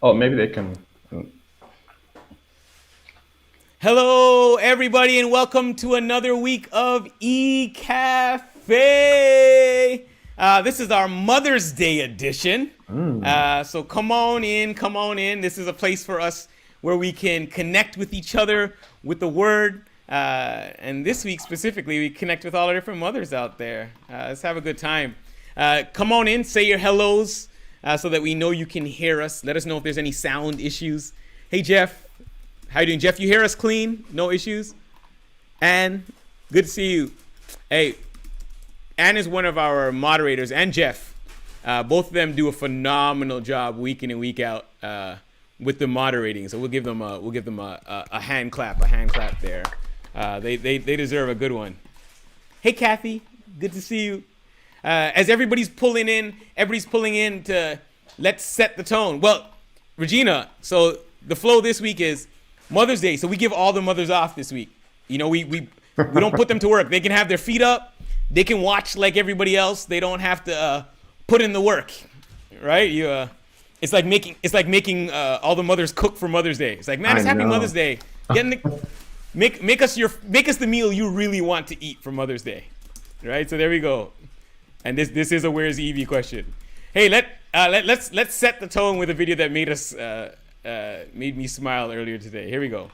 Oh, maybe they can. Hello, everybody, and welcome to another week of E-Cafe. This is our Mother's Day edition. So come on in, come on in. This is a place for us where we can connect with each other with the word. And this week specifically, we connect with all the different mothers out there. Let's have a good time. Come on in, say your hellos so that we know you can hear us. Let us know if there's any sound issues. Hey, Jeff. How you doing, Jeff? You hear us clean? No issues? Ann, good to see you. Hey, Ann is one of our moderators, and Jeff. Both of them do a phenomenal job week in and week out with the moderating. So we'll give them a hand clap, there. They deserve a good one. Hey, Kathy, good to see you. As everybody's pulling in to let's set the tone. Well, Regina, so the flow this week is Mother's Day, so we give all the mothers off this week. You know, we don't put them to work. They can have their feet up. They can watch like everybody else. They don't have to put in the work, right? It's like making all the mothers cook for Mother's Day. It's like, man, it's Happy Mother's Day. Make us the meal you really want to eat for Mother's Day, right? So there we go. And this is a Where's Evie question. Hey, let's set the tone with a video that made me smile earlier today. Here we go.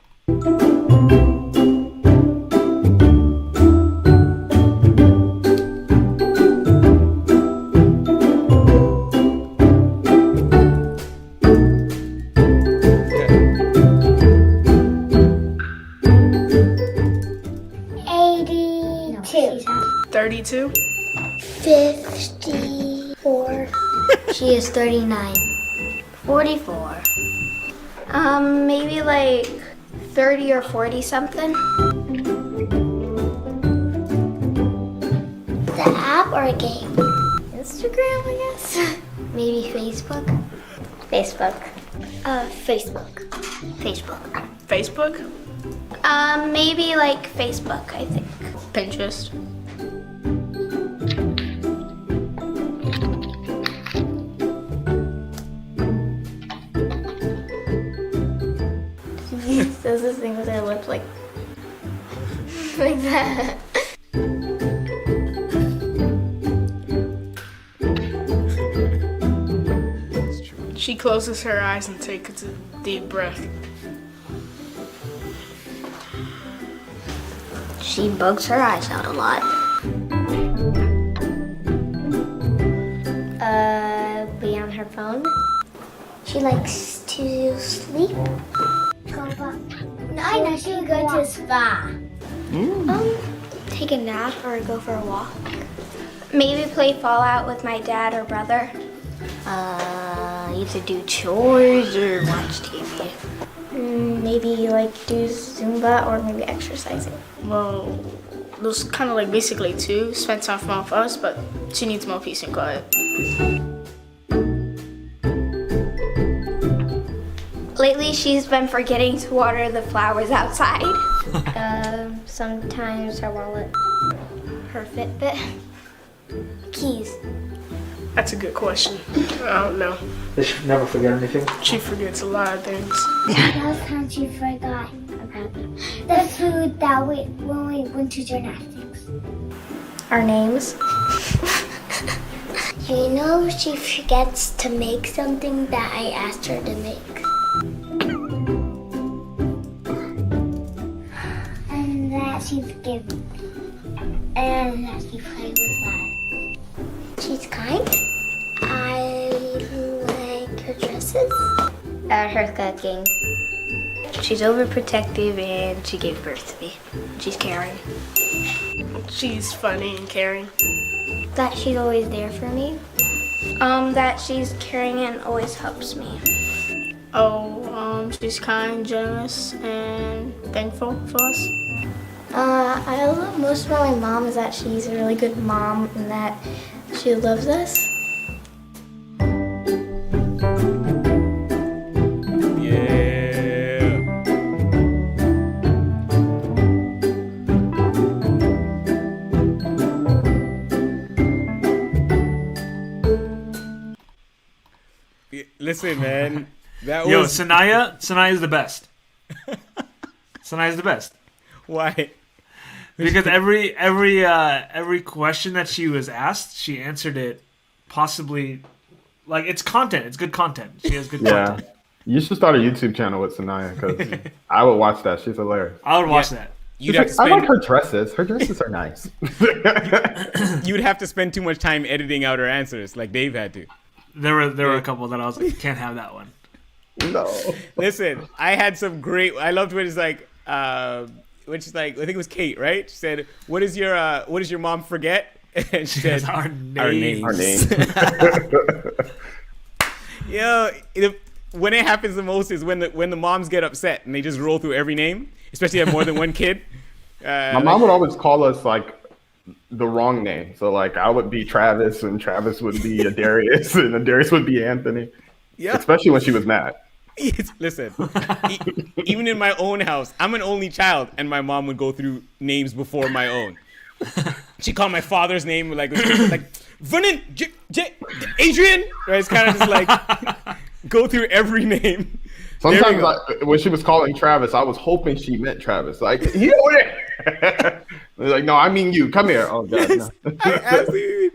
Eighty-two. 32. 54. She is 39. 44. Maybe like 30 or 40 something. The app or a game? Instagram, I guess. Maybe Facebook? Facebook. Facebook. Facebook. Maybe like Facebook, I think. Pinterest. Does this thing with her lips like that? She closes her eyes and takes a deep breath. She bugs her eyes out a lot. Be on her phone. She likes to sleep. I know she would go to a spa. Take a nap or go for a walk. Maybe play Fallout with my dad or brother. Either do chores or watch TV. Maybe like do Zumba or maybe exercising. Well, those kind of like basically two. Spend time with us, but she needs more peace and quiet. Lately, she's been forgetting to water the flowers outside. Sometimes her wallet, her Fitbit, keys. That's a good question. I don't know. They should never forget anything. She forgets a lot of things. Last time she forgot about the food that when we went to gymnastics. Our names. You know, she forgets to make something that I asked her to make. And that she forgives me. And that she plays with that. She's kind. I like her dresses. Her cooking. She's overprotective and she gave birth to me. She's caring. She's funny and caring. That she's always there for me. That she's caring and always helps me. She's kind, generous, and thankful for us. I love most about my mom is that she's a really good mom and that she loves us. Listen, man. That Yo, was Sanaya is the best. Sanaya's the best. why. Because every question that she was asked, she answered it possibly like it's content. It's good content. She has good Yeah. content. You should start a YouTube channel with Sanaya because I would watch that. She's hilarious. I would watch that. You'd have to I like spend her dresses. Her dresses are nice. you'd have to spend too much time editing out her answers, like Dave had to. There were a couple that I was like, can't have that one. No. Listen, I had some great. I loved when it's like, which is like, I think it was Kate, right? She said, what does your mom forget?" And she said, Our "Our name. names." Her name. Yo, when it happens the most is when the moms get upset and they just roll through every name, especially if you have more than one kid. My mom would always call us like the wrong name. So like I would be Travis and Travis would be Adarius and Adarius would be Anthony. Yeah. Especially when she was mad. Listen, even in my own house, I'm an only child, and my mom would go through names before my own. She called my father's name like Vernon, Adrian. Right? It's kind of just like go through every name. Sometimes when she was calling Travis, I was hoping she meant Travis. Like, he over there. Like, no, I mean you. Come here. Oh, God. No. I absolutely.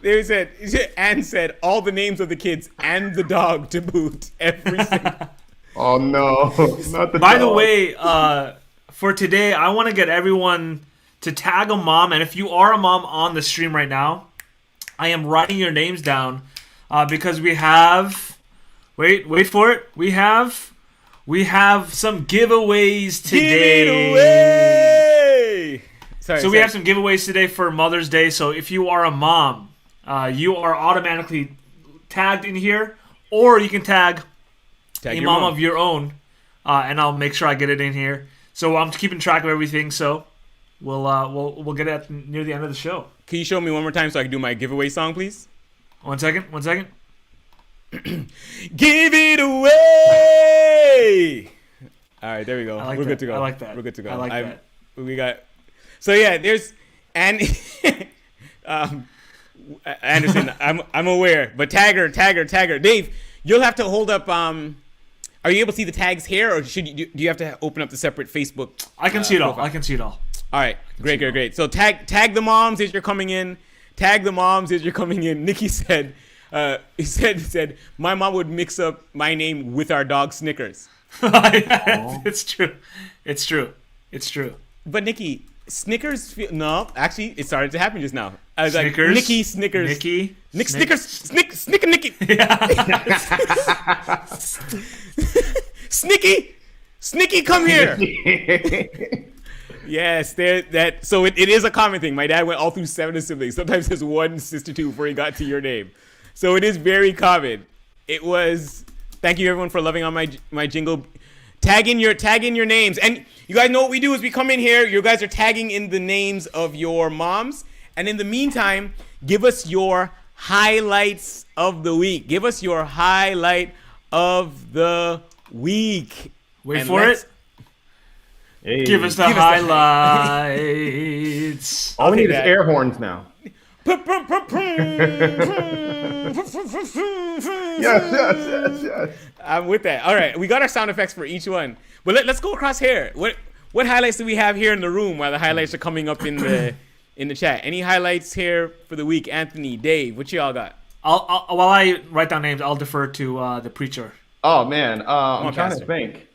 They said, Anne said all the names of the kids and the dog to boot. Every single. Oh, no. Not the By the dog. way, for today, I want to get everyone to tag a mom, and if you are a mom on the stream right now, I am writing your names down because we have. Wait for it. We have some giveaways today. Give it away. Sorry, So we have some giveaways today for Mother's Day. So if you are a mom, you are automatically tagged in here, or you can tag a your mom of your own, and I'll make sure I get it in here. So I'm keeping track of everything. So we'll get it near the end of the show. Can you show me one more time so I can do my giveaway song, please? 1 second. Give it away. All right, there we go. I like We're that. good to go. I like that. We're good to go. I like that. We got. So yeah, there's and Anderson. I'm aware, but tagger. Dave, you'll have to hold up. Are you able to see the tags here, or do you have to open up the separate Facebook? I can see it all. profile? I can see it all. All right, great. So tag the moms as you're coming in. Tag the moms as you're coming in. Nikki said, he said my mom would mix up my name with our dog Snickers. It's true. But Nikki, Snickers no, actually it started to happen just now. I was Snickers? like Nikki Snickers. Nikki. Snickers. Snicker Nikki. Snicky, come here. Yes, so it is a common thing. My dad went all through 7 siblings. Sometimes there's 1 sister too before he got to your name. So it is very common. It was. Thank you everyone for loving on my jingle. Tag in your names, and you guys know what we do is we come in here. You guys are tagging in the names of your moms, and in the meantime, give us your highlights of the week. Give us your highlight of the week. Wait And for let's- it. Hey. Give us the highlights. All we Okay, need is Dad. air horns now. Yes. I'm with that. All right, we got our sound effects for each one, but let's go across here. What highlights do we have here in the room while the highlights are coming up in the chat? Any highlights here for the week? Anthony, Dave, what y'all got? While I write down names, I'll defer to the preacher. Oh, man. I'm on, trying Pastor. to think.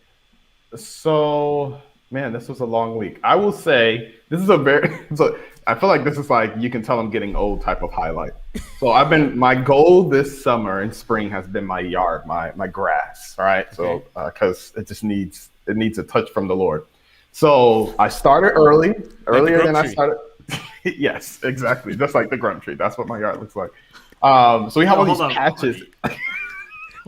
So, man, this was a long week. I will say this is a very so I feel like this is like you can tell I'm getting old type of highlight. So my goal this summer and spring has been my yard, my grass. All right. So because it just needs a touch from the Lord. So I started earlier than I tree. started. Yes, exactly. Just like the Grump tree. That's what my yard looks like. So we have all Hold these on. patches.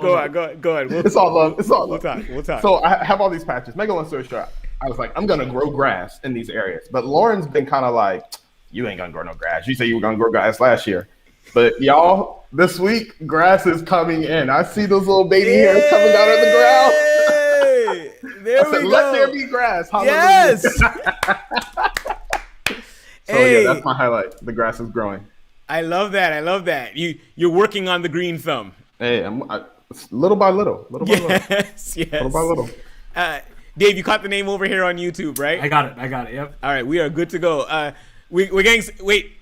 Go on. It's all love. It's all We'll love. talk. So I have all these patches. Make a long story short, I was like, I'm gonna grow grass in these areas. But Lauren's been kind of like, you ain't gonna grow no grass. You said you were gonna grow grass last year. But y'all, this week, grass is coming in. I see those little baby hairs coming out of the ground. Hey, there I said, we let go. there be grass. Hallelujah. Yes. So Hey. yeah, that's my highlight. The grass is growing. I love that. You're working on the green thumb. Hey, Little by little, little by little, Yes, yes. little by little. Dave, you caught the name over here on YouTube, right? I got it. Yep. All right, we are good to go. We're getting. Wait,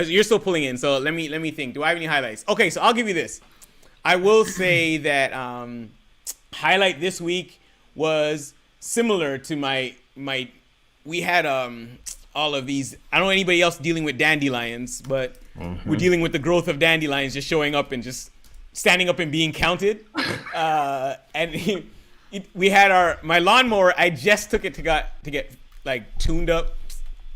you're still pulling in, so let me think. Do I have any highlights? Okay, so I'll give you this. I will say that highlight this week was similar to my. We had all of these. I don't know anybody else dealing with dandelions, but we're dealing with the growth of dandelions just showing up and just standing up and being counted. And we had my lawnmower. I just took it to get like tuned up,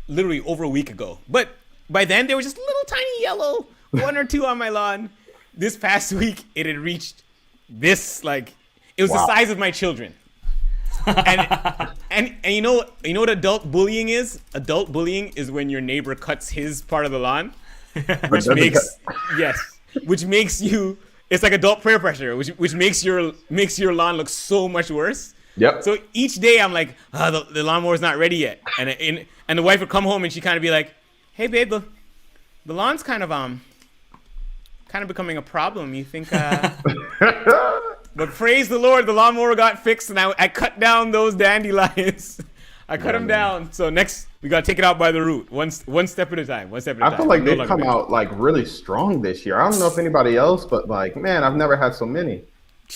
literally over a week ago. But by then there was just little tiny yellow, one or two on my lawn. This past week it had reached this, like it was the size of my children. and you know what adult bullying is? Adult bullying is when your neighbor cuts his part of the lawn, which makes you. It's like adult peer pressure, which makes your lawn look so much worse. Yep. So each day I'm like, the lawnmower's not ready yet, and the wife would come home and she kind of be like, "Hey babe, the lawn's kind of becoming a problem. You think?" But praise the Lord, the lawnmower got fixed, and I cut down those dandelions. I cut them down. So next, we gotta take it out by the root, one step at a time. I feel like they've come out like really strong this year. I don't know if anybody else, but like, man, I've never had so many.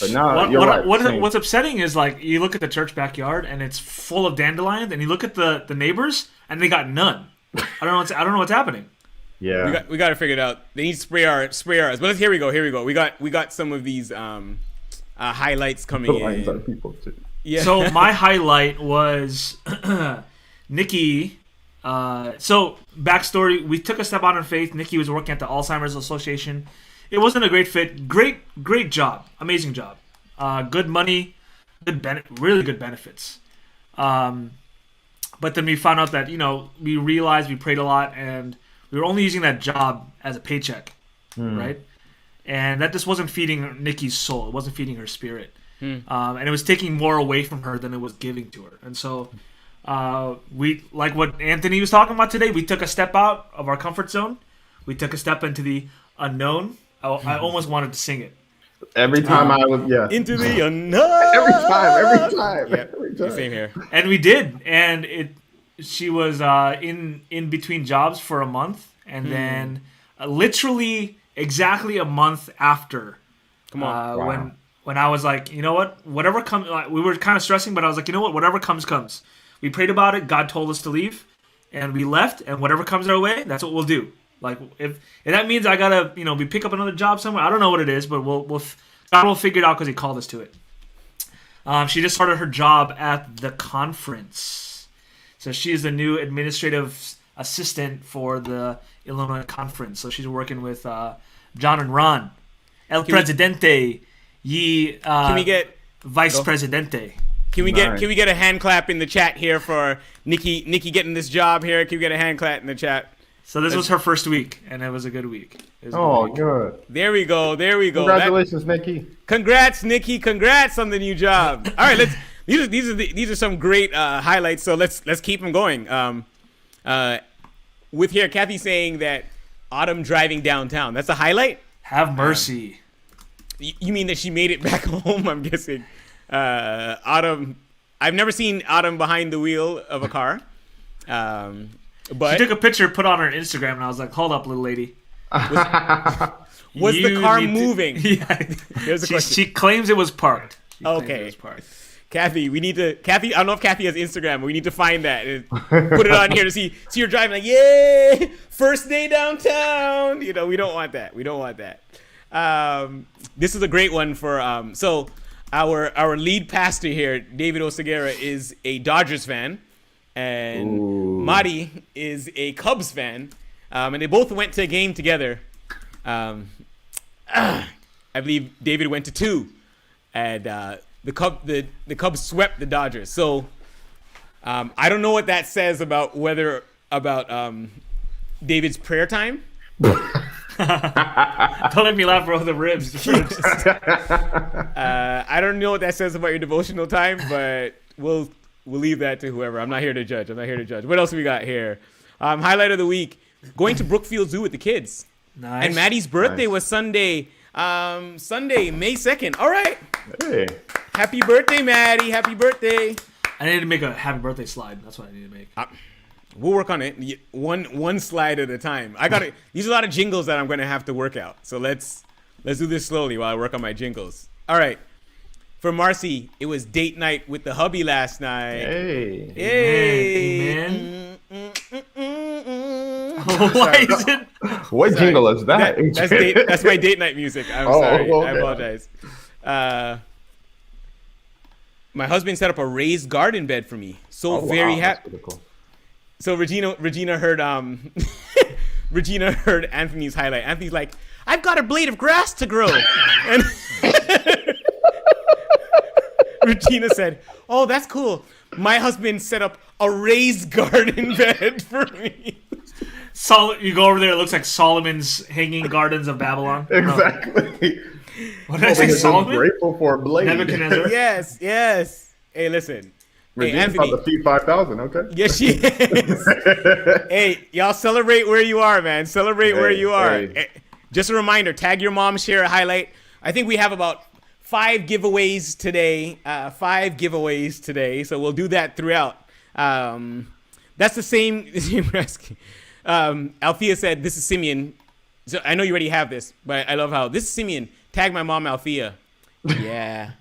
But now you're right. What's upsetting is like you look at the church backyard and it's full of dandelions, and you look at the neighbors and they got none. I don't know what's happening. Yeah, we got to figure it out. They need to spray ours. But here we go. We got some of these highlights coming in. People too. Yeah. So my highlight was Nikki. So backstory: we took a step out in faith. Nikki was working at the Alzheimer's Association. It wasn't a great fit. Great job. Amazing job. Good money. Really good benefits. But then we found out that we realized we prayed a lot and we were only using that job as a paycheck, right? And that just wasn't feeding Nikki's soul. It wasn't feeding her spirit. And it was taking more away from her than it was giving to her. And so we, like what Anthony was talking about today, we took a step out of our comfort zone. We took a step into the unknown. I almost wanted to sing it. Every time I would, into the unknown. Every time. Yeah, same here. And we did. And she was in between jobs for a month. And then literally exactly a month after, when I was like, you know what, whatever comes, we were kind of stressing, but I was like, you know what, whatever comes. We prayed about it. God told us to leave, and we left. And whatever comes our way, that's what we'll do. Like if that means I gotta, we pick up another job somewhere. I don't know what it is, but God will figure it out because He called us to it. She just started her job at the conference, so she is the new administrative assistant for the Illinois conference. So she's working with John and Ron, Presidente, can we get Vice Presidente. Can we get a hand clap in the chat here for Nikki getting this job here? Can we get a hand clap in the chat? So this was her first week, and it was a good week. Good. There we go. Congratulations, Nikki. Congrats, Nikki. Congrats on the new job. All right, these are some great highlights. So let's keep them going. With here, Kathy saying that Autumn driving downtown. That's a highlight. Have mercy. You mean that she made it back home? I'm guessing. Autumn. I've never seen Autumn behind the wheel of a car. But she took a picture, put on her Instagram, and I was like, "Hold up, little lady." Was the car moving? Yeah. Here's the question. She claims it was parked. Okay. Kathy, Kathy, I don't know if Kathy has Instagram, but we need to find that and put it on here to see you're driving like, yay, first day downtown. We don't want that. This is a great one for so our lead pastor here, David Oseguera, is a Dodgers fan, and Mari is a Cubs fan, and they both went to a game together. I believe David went to 2, and the Cubs swept the Dodgers. So I don't know what that says about David's prayer time. Don't let me laugh, bro. The ribs. I don't know what that says about your devotional time, but we'll leave that to whoever. I'm not here to judge. What else we got here? Highlight of the week: going to Brookfield Zoo with the kids. Nice. And Maddie's birthday was Sunday. Sunday, May 2nd. All right. Hey. Happy birthday, Maddie. Happy birthday. I need to make a happy birthday slide. That's what I need to make. We'll work on it. One slide at a time. I got it. These are a lot of jingles that I'm going to have to work out. So let's do this slowly while I work on my jingles. All right. For Marcy, it was date night with the hubby last night. Hey. Hey. Amen. Why is it? What jingle is that? That's my date night music. I'm sorry. I apologize. My husband set up a raised garden bed for me. So very happy. Really cool. So Regina heard Regina heard Anthony's highlight. Anthony's like, I've got a blade of grass to grow. And Regina said, oh, that's cool. My husband set up a raised garden bed for me. You go over there, it looks like Solomon's Hanging Gardens of Babylon. Exactly. What did I say, Solomon? Grateful for a blade. Nebuchadnezzar? Yes. Hey, listen. Regina's Anthony. about to feed 5,000, okay? Yes, she is. Hey, y'all celebrate where you are, man. Celebrate where you are. Hey. Just a reminder, tag your mom, share a highlight. I think we have about 5 giveaways today. So we'll do that throughout. That's the same. Althea said, this is Simeon. So I know you already have this, but I love how this is Simeon. Tag my mom, Althea. Yeah.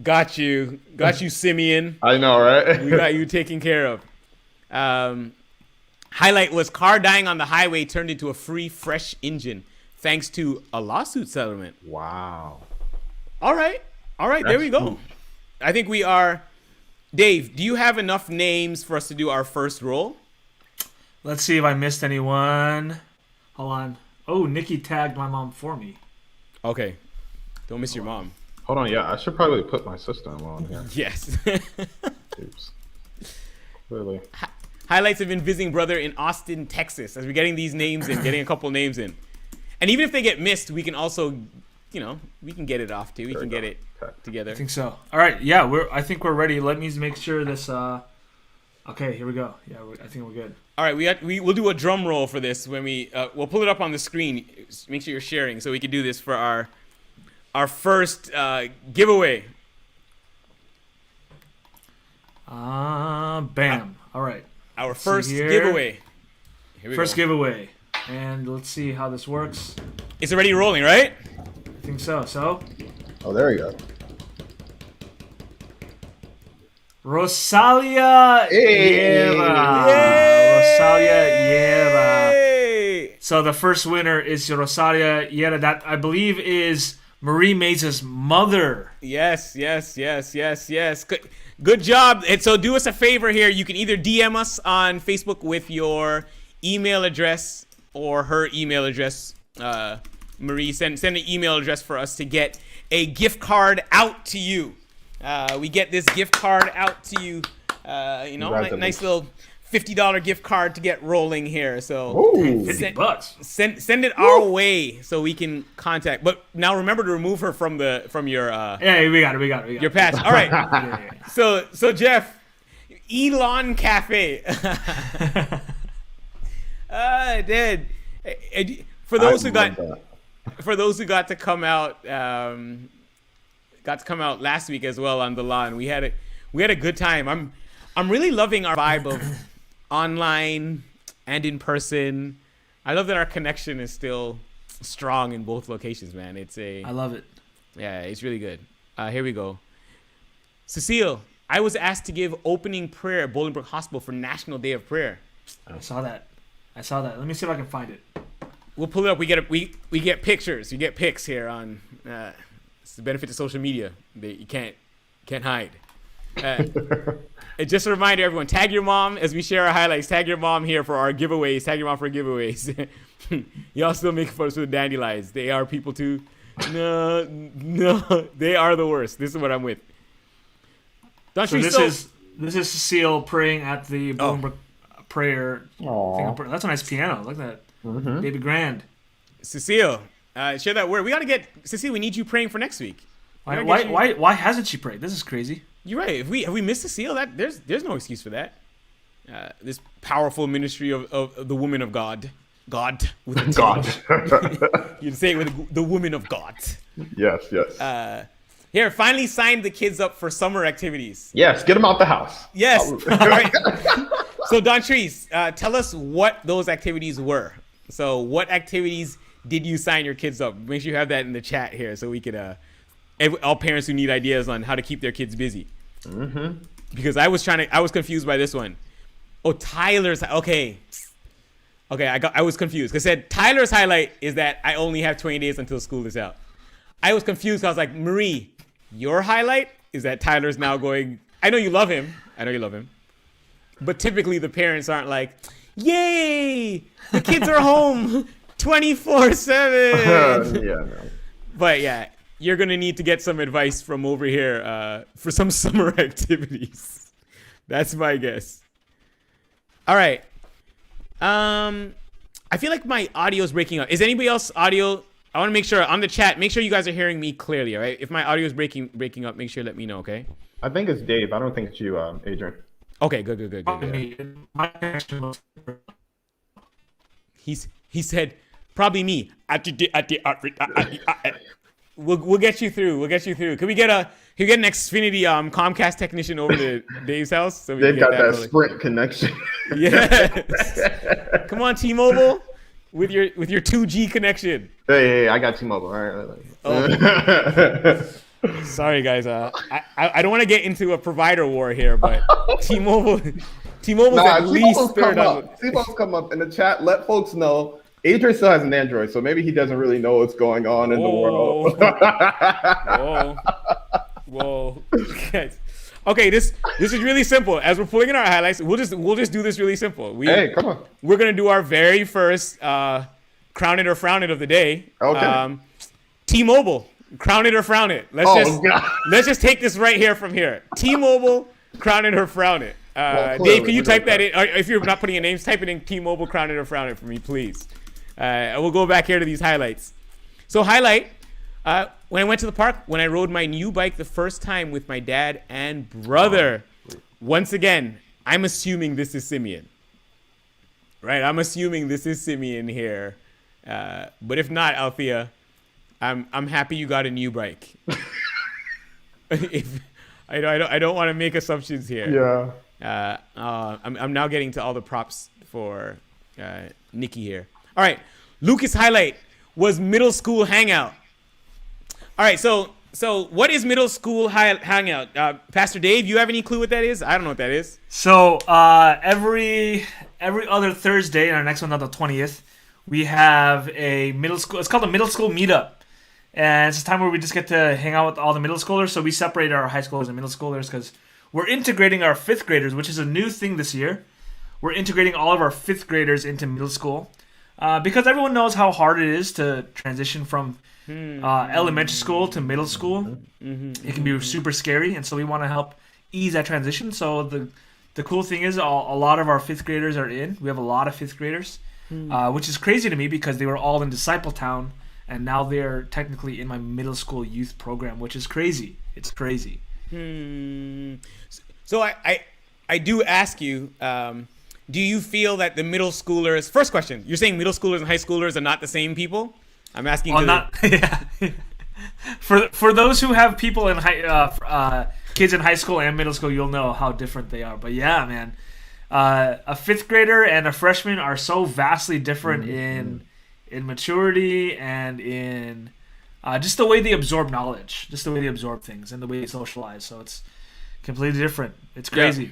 Got you, Simeon. I know, right? We got you taken care of. Highlight was car dying on the highway turned into a free, fresh engine thanks to a lawsuit settlement. Wow. All right. There we go. Cool. I think we are. Dave, do you have enough names for us to do our first roll? Let's see if I missed anyone. Hold on. Oh, Nikki tagged my mom for me. Okay. Don't miss your mom. Hold on, yeah, I should probably put my sister-in-law on here. Yes. Oops. Clearly. Highlights of visiting brother in Austin, Texas. As we're getting these names in, getting a couple names in. And even if they get missed, we can also, we can get it off too. We can get it together. I think so. All right, yeah, I think we're ready. Let me make sure this. Okay, here we go. Yeah, I think we're good. All right, we'll do a drum roll for this when we'll pull it up on the screen. Make sure you're sharing so we can do this for our first giveaway. Bam. All right. Our first giveaway. Here we First go. giveaway. And let's see how this works. It's already rolling, right? I think so. So, Oh, there you go. Rosalia Hey. Yeva. Yay! Rosalia Yeva. Hey! So the first winner is Rosalia Yeva. That, I believe, is Marie Mays' mother. Yes. Good job. And so do us a favor here. You can either DM us on Facebook with your email address or her email address. Marie, send an email address for us to get a gift card out to you. We get this gift card out to you. Nice little $50 gift card to get rolling here. So Ooh. $50. send it our way so we can contact. But now remember to remove her from your Yeah, we got it. your patch. All right. Yeah. So Jeff, Elon Cafe. I did. For those who got to come out, last week as well on the lawn. We had a good time. I'm really loving our vibe of online and in person. I love that our connection is still strong in both locations, man. I love it. Yeah, it's really good. Here we go. Cecile, I was asked to give opening prayer at Bolingbrook Hospital for National Day of Prayer. I saw that. Let me see if I can find it. We'll pull it up. We get pictures. You get pics here on. It's the benefit to social media that you can't hide. And just a reminder, everyone, tag your mom as we share our highlights. Tag your mom here for our giveaways. Tag your mom for giveaways. Y'all still making fun of the dandelions. They are people too. No, they are the worst. This is what I'm with. So this is Cecile praying at the Bolingbrook prayer. Aww. That's a nice piano. Look at that. Baby grand. Cecile, share that word. We got to get Cecile. We need you praying for next week. Why hasn't she prayed? This is crazy. You're right. Have we missed Cecile? There's no excuse for that. This powerful ministry of the woman of God. God with a T. God. You'd say it with the woman of God. Yes, yes. Here, finally signed the kids up for summer activities. Yes, get them out the house. Yes. All right. So, Don Treese, tell us what those activities were. So, what activities did you sign your kids up? Make sure you have that in the chat here so we could, all parents who need ideas on how to keep their kids busy. Mm-hmm. Because I was confused by this one. Oh, Tyler's, okay. Okay, I was confused. Because said Tyler's highlight is that I only have 20 days until school is out. I was confused. I was like, Marie, your highlight is that Tyler's now going. I know you love him. But typically the parents aren't like, yay, the kids are home 24/7. Yeah, no. But yeah, you're going to need to get some advice from over here for some summer activities. That's my guess. All right. I feel like my audio is breaking up. Is anybody else audio? I want to make sure on the chat, make sure you guys are hearing me clearly, all right? If my audio is breaking up, make sure you let me know, okay? I think it's Dave. I don't think it's you, Adrian. Okay, good. My connection was- He said, probably me. We'll get you through. Can we get an Xfinity Comcast technician over to Dave's house? So we They've can get got that rolling? Sprint connection. Yes. Come on, T-Mobile, with your 2G connection. Hey, I got T-Mobile. All right. Sorry, guys. I don't want to get into a provider war here, but T-Mobile's Nah, at least third on. T-Mobile's come up in the chat. Let folks know. Adrian still has an Android, so maybe he doesn't really know what's going on in the world. Whoa. Okay, this is really simple. As we're pulling in our highlights, we'll just do this really simple. Hey, come on. We're gonna do our very first crown it or frown it of the day. Okay. T-Mobile, crown it or frown it. Let's just take this right here from here. T-Mobile, crown it or frown it. Dave, can you type that in? Or if you're not putting in names, type it in T-Mobile, crown it or frown it for me, please. We'll go back here to these highlights. So highlight, when I went to the park, when I rode my new bike the first time with my dad and brother. Once again, I'm assuming this is Simeon. Right, I'm assuming this is Simeon here. But if not, Althea, I'm happy you got a new bike. I don't want to make assumptions here. Yeah. I'm now getting to all the props for Nikki here. All right, Lucas' highlight was middle school hangout. All right, so what is middle school hangout? Pastor Dave, you have any clue what that is? I don't know what that is. So every other Thursday, and our next one on the 20th, we have a middle school. It's called a middle school meetup, and it's a time where we just get to hang out with all the middle schoolers. So we separate our high schoolers and middle schoolers because we're integrating our fifth graders, which is a new thing this year. We're integrating all of our fifth graders into middle school because everyone knows how hard it is to transition from elementary school to middle school. It can be super scary, and so we want to help ease that transition. So the cool thing is a lot of our fifth graders are in. We have a lot of fifth graders, which is crazy to me because they were all in Discipletown, and now they're technically in my middle school youth program, which is crazy. It's crazy. So I do ask you, do you feel that the middle schoolers? First question: you're saying middle schoolers and high schoolers are not the same people? I'm asking. For those who have people in kids in high school and middle school, you'll know how different they are. But yeah, man, a fifth grader and a freshman are so vastly different in maturity and in just the way they absorb knowledge, just the way they absorb things, and the way they socialize. So it's completely different. It's crazy. Yeah.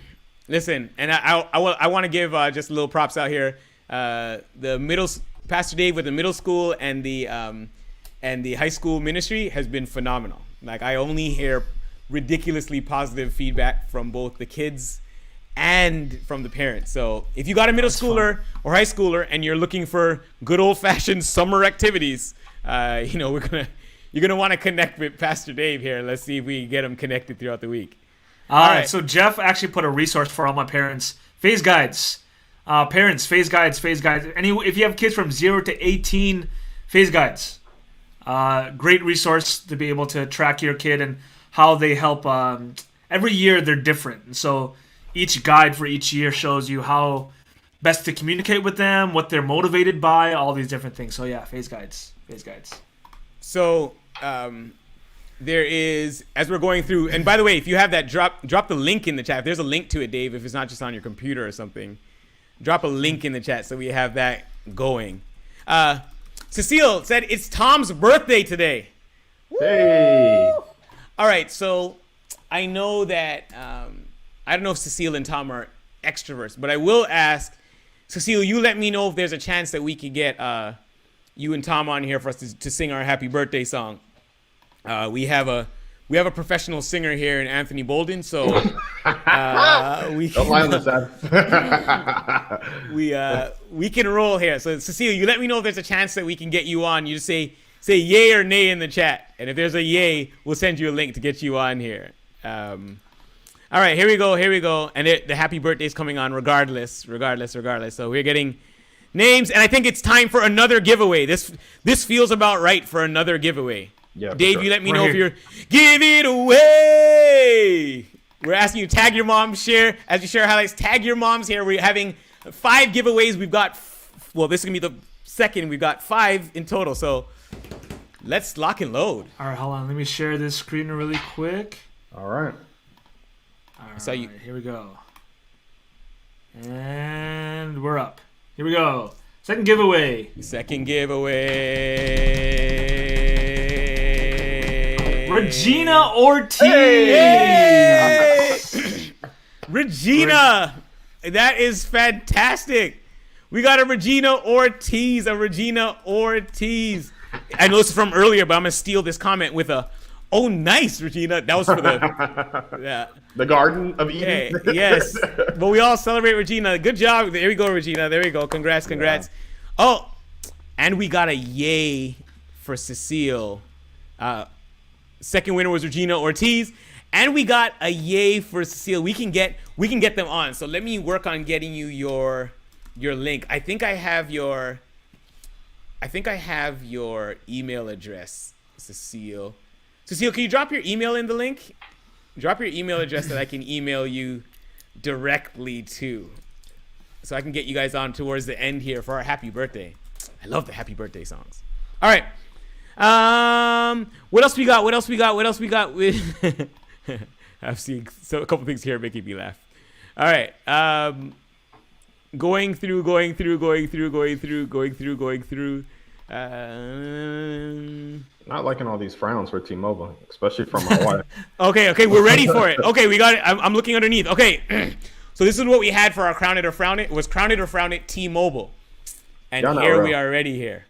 Listen, and I want to give just a little props out here. Pastor Dave with the middle school and the high school ministry has been phenomenal. Like, I only hear ridiculously positive feedback from both the kids and from the parents. So if you got a middle schooler or high schooler and you're looking for good old-fashioned summer activities, you're gonna want to connect with Pastor Dave here. Let's see if we get him connected throughout the week. All right. So Jeff actually put a resource for all my parents. Phase guides. Parents, phase guides. If you have kids from 0 to 18, phase guides. Great resource to be able to track your kid and how they help. Every year they're different. And so each guide for each year shows you how best to communicate with them, what they're motivated by, all these different things. So yeah, phase guides. So there is, as we're going through, and by the way, if you have that, drop the link in the chat. If there's a link to it, Dave, if it's not just on your computer or something, drop a link in the chat so we have that going. Cecile said it's Tom's birthday today. Hey. All right, so I know that I don't know if Cecile and Tom are extroverts, but I will ask Cecile. You let me know if there's a chance that we could get you and Tom on here for us to sing our happy birthday song. We have a professional singer here in Anthony Bolden, so we Don't lie on the side. we can roll here. So Cecile, you let me know if there's a chance that we can get you on. You just say yay or nay in the chat, and if there's a yay, we'll send you a link to get you on here. All right, here we go, and the happy birthday is coming on regardless. So we're getting names, and I think it's time for another giveaway. This feels about right for another giveaway. Yeah, Dave, sure. you let me know if you're give it away. We're asking you tag your mom, share as you share highlights. Tag your moms here. We're having 5 giveaways. We've got this is gonna be the second. We've got 5 in total. So let's lock and load. All right, hold on. Let me share this screen really quick. All right. All So you- right, here we go. And we're up. Here we go. Second giveaway. Second giveaway. Regina Ortiz. Hey! Regina, that is fantastic. We got a Regina Ortiz. I know this is from earlier, but I'm gonna steal this comment with a, "Oh, nice, Regina." That was for the, yeah. The Garden of Eden. Hey, yes, but we all celebrate Regina. Good job. There we go, Regina. There we go. Congrats. Yeah. Oh, and we got a yay for Cecile. Second winner was Regina Ortiz, and we got a yay for Cecile. We can get them on. So let me work on getting you your link. I think I have your email address, Cecile. Cecile, can you drop your email in the link? Drop your email address that I can email you directly to, so I can get you guys on towards the end here for our happy birthday. I love the happy birthday songs. All right. What else we got? I've seen a couple things here making me laugh. All right. Going through. Not liking all these frowns for T-Mobile, especially from my wife. Okay, we're ready for it. Okay, we got it. I'm looking underneath. Okay, so this is what we had for our Crown It or Frown It. It was Crown It or Frown It T-Mobile. And Y'all not here real. we are ready here.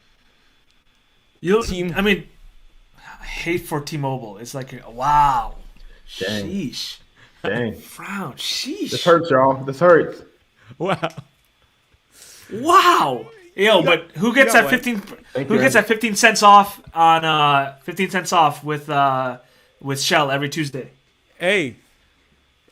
I hate for T-Mobile. It's like, wow. Dang. Sheesh. Dang. Frown. Sheesh. This hurts, y'all. This hurts. Wow. Wow. Yo, but who gets got that one. 15? Thank Who you, gets Andy. that 15 cents off on 15 cents off with Shell every Tuesday? Hey,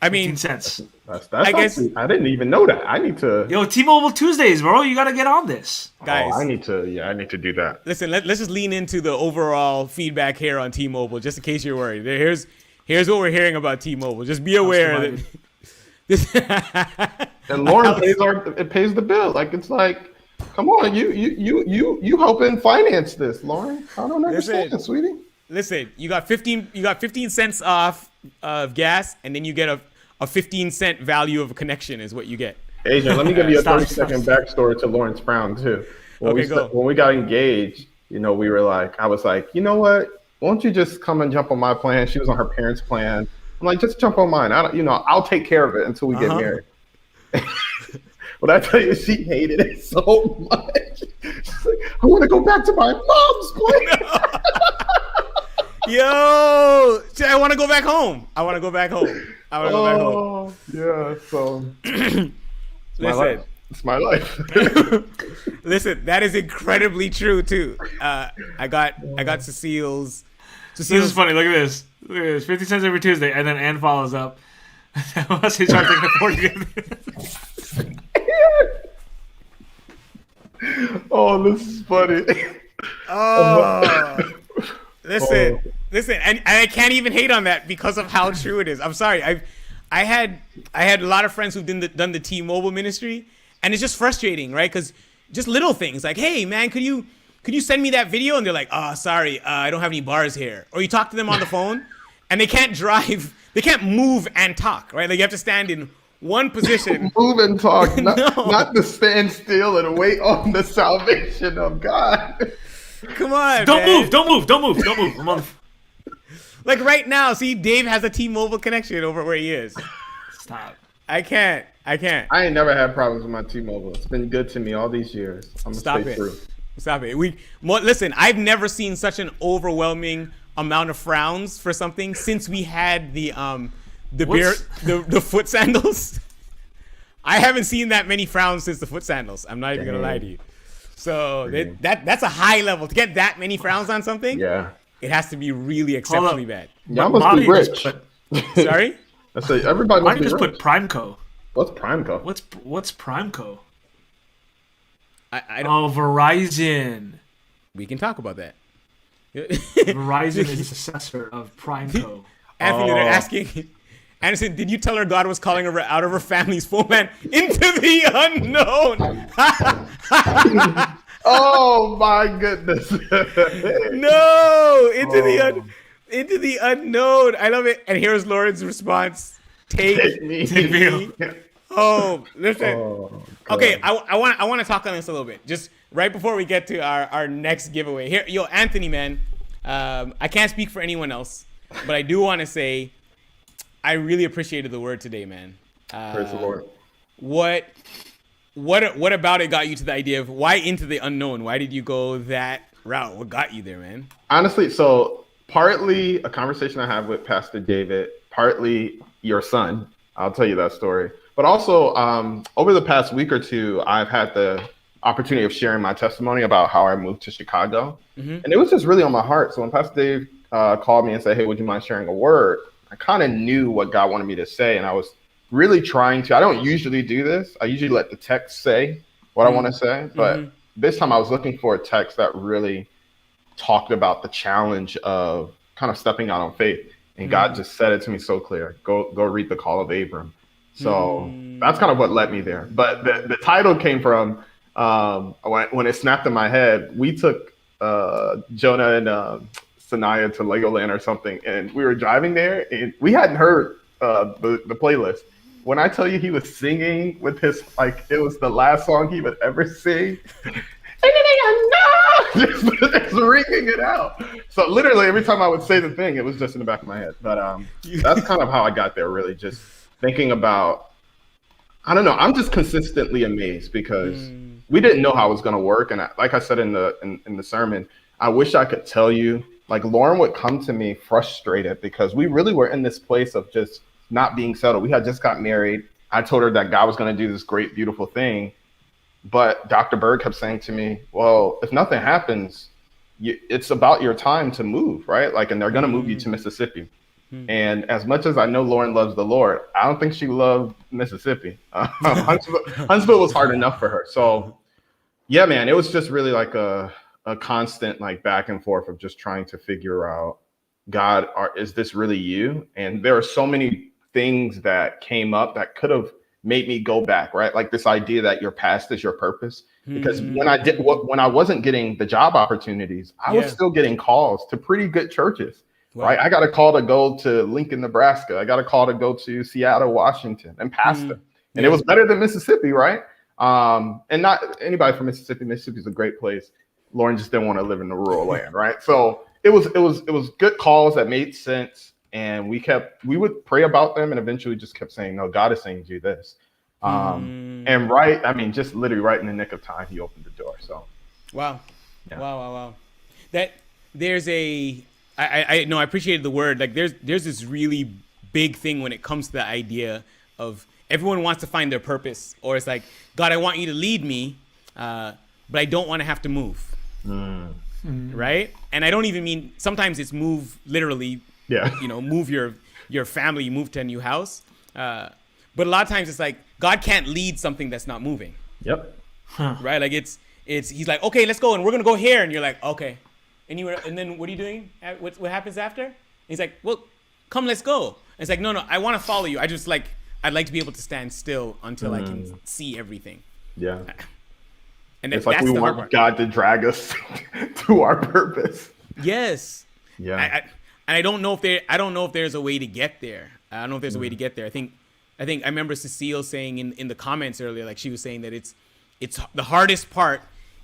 I 15 mean, cents. That's I guess- actually, I didn't even know that. I need to. Yo, T-Mobile Tuesdays, bro. You gotta get on this. guys. I need to do that. Listen, let's just lean into the overall feedback here on T-Mobile, just in case you're worried. Here's what we're hearing about T-Mobile. Just be aware that this. And Lauren pays the bill. Like it's like, come on, you helping finance this, Lauren. I don't understand, Listen. sweetie. Listen, you got 15 cents off of gas, and then you get a 15-cent value of a connection is what you get. Adrian, let me give you a Stop. 30-second backstory to Lawrence Brown too. Okay, go. When we got engaged, we were like, I was like, you know what? Won't you just come and jump on my plan? She was on her parents' plan. I'm like, just jump on mine. I'll take care of it until we get married. But I tell you, she hated it so much. She's like, I want to go back to my mom's place. Yo, I want to go back home. Oh, yeah. So it's my Listen. life. It's my life. Listen, that is incredibly true too. I got Cecile's. This is funny. Look at this. 50 cents every Tuesday, and then Ann follows up. Unless he's trying to afford to get Oh, this is funny. Oh, listen, and I can't even hate on that because of how true it is. I'm sorry. I had a lot of friends who've done the T-Mobile ministry, And it's just frustrating, right? Because just little things like, hey, man, could you send me that video? And they're like, oh, sorry, I don't have any bars here. Or you talk to them on the phone, and they can't drive, they can't move and talk, right? Like you have to stand in one position. Move and talk, not to stand still and wait on the salvation of God. Come on, Don't man. move. Don't move. Don't move. Don't move. I'm on. Like right now, see, Dave has a T-Mobile connection over where he is. Stop. I can't. I ain't never had problems with my T-Mobile. It's been good to me all these years. I'm gonna Stop stay it. true. Stop it. Listen, I've never seen such an overwhelming amount of frowns for something since we had the foot sandals. I haven't seen that many frowns since the foot sandals. I'm not even gonna lie to you. So that's a high level to get that many frowns on something. Yeah. It has to be really exceptionally bad. Y'all must be Molly rich. just Sorry? I say everybody must I be just rich. put Primeco. What's Primeco? What's Primeco? I don't. Oh, Verizon. We can talk about that. Verizon is the successor of Primeco. Anthony, they're asking. Anderson, did you tell her God was calling her out of her family's phone man into the unknown? Oh my goodness! No, into the unknown. I love it. And here's Lauren's response: Take me. home. Listen. Oh, God. Okay, I want to talk on this a little bit, just right before we get to our next giveaway. Here, yo, Anthony, man, I can't speak for anyone else, but I do want to say I really appreciated the word today, man. Praise the Lord. What about it got you to the idea of why into the unknown? Why did you go that route? What got you there, man? Honestly, so partly a conversation I have with Pastor David, partly your son. I'll tell you that story. But also, over the past week or two, I've had the opportunity of sharing my testimony about how I moved to Chicago. Mm-hmm. And it was just really on my heart. So when Pastor Dave called me and said, hey, would you mind sharing a word? I kind of knew what God wanted me to say. And I was really trying to. I don't usually do this. I usually let the text say what I want to say. But this time I was looking for a text that really talked about the challenge of kind of stepping out on faith. And God just said it to me so clear. Go read the call of Abram. So that's kind of what led me there. But the title came from when it snapped in my head. We took Jonah and Sanaya to Legoland or something, and we were driving there, and we hadn't heard the playlist. When I tell you he was singing with his, like, it was the last song he would ever sing. Just ringing it out. So literally every time I would say the thing, it was just in the back of my head. But that's kind of how I got there, really, just thinking about, I don't know, I'm just consistently amazed because we didn't know how it was going to work. And like I said in the sermon, I wish I could tell you, like, Lauren would come to me frustrated because we really were in this place of just not being settled. We had just got married. I told her that God was going to do this great, beautiful thing. But Dr. Berg kept saying to me, well, if nothing happens, it's about your time to move, right? Like, and they're going to move you to Mississippi. And as much as I know Lauren loves the Lord, I don't think she loved Mississippi. Huntsville was hard enough for her. So, yeah, man, it was just really like a constant, like, back and forth of just trying to figure out, God, is this really you? And there are so many things that came up that could have made me go back, right? Like this idea that your past is your purpose. Because when I wasn't getting the job opportunities, I was still getting calls to pretty good churches. Wow. Right. I got a call to go to Lincoln, Nebraska. I got a call to go to Seattle, Washington, and pastor. And it was better than Mississippi, right? And not anybody from Mississippi. Mississippi is a great place. Lauren just didn't want to live in the rural land, right? So it was good calls that made sense. And we would pray about them and eventually just kept saying, no, God is saying do this. And just literally right in the nick of time, he opened the door. So wow. That there's I appreciated the word. Like there's this really big thing when it comes to the idea of everyone wants to find their purpose, or it's like, God, I want you to lead me, but I don't want to have to move. Right? And I don't even mean, sometimes it's move literally, move your family, move to a new house. But a lot of times it's like, God can't lead something that's not moving. Yep. Right? Like he's like, okay, let's go. And we're going to go here. And you're like, okay. And then what are you doing? What happens after? And he's like, well, come, let's go. And it's like, no, I want to follow you. I'd like to be able to stand still until I can see everything. Yeah. And It's like that's we the hard want part. God to drag us to our purpose. Yes. Yeah. And I don't know if there's a way to get there. I don't know if there's a way to get there. I think I remember Cecile saying in the comments earlier, like she was saying that it's the hardest part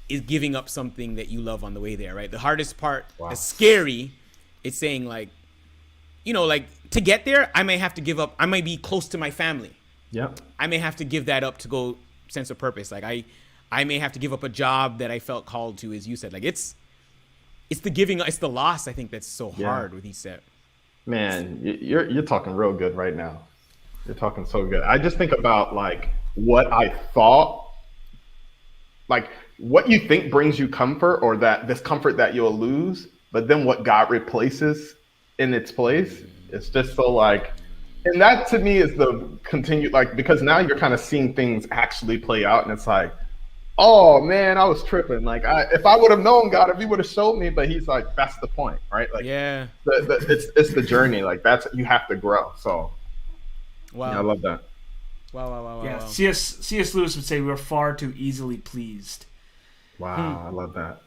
is giving up something that you love on the way there, right? The hardest part is scary. It's saying like, you know, like to get there, I may have to give up. I might be close to my family. Yep. I may have to give that up to go sense of purpose. Like I may have to give up a job that I felt called to, as you said. Like it's the giving, it's the loss. I think that's so hard with each step. Man, you're talking real good right now. You're talking so good. I just think about like what I thought, like what you think brings you comfort, or that this comfort that you'll lose, but then what God replaces in its place. It's just so like, and that to me is the continued, like, because now you're kind of seeing things actually play out, and it's like, oh man, I was tripping. Like if I would have known God, if he would have showed me, but he's like, that's the point, right? Like it's the journey. Like that's, you have to grow. So Wow. yeah, I love that. Wow. Yeah, C.S. Lewis would say we're far too easily pleased. Wow, I love that.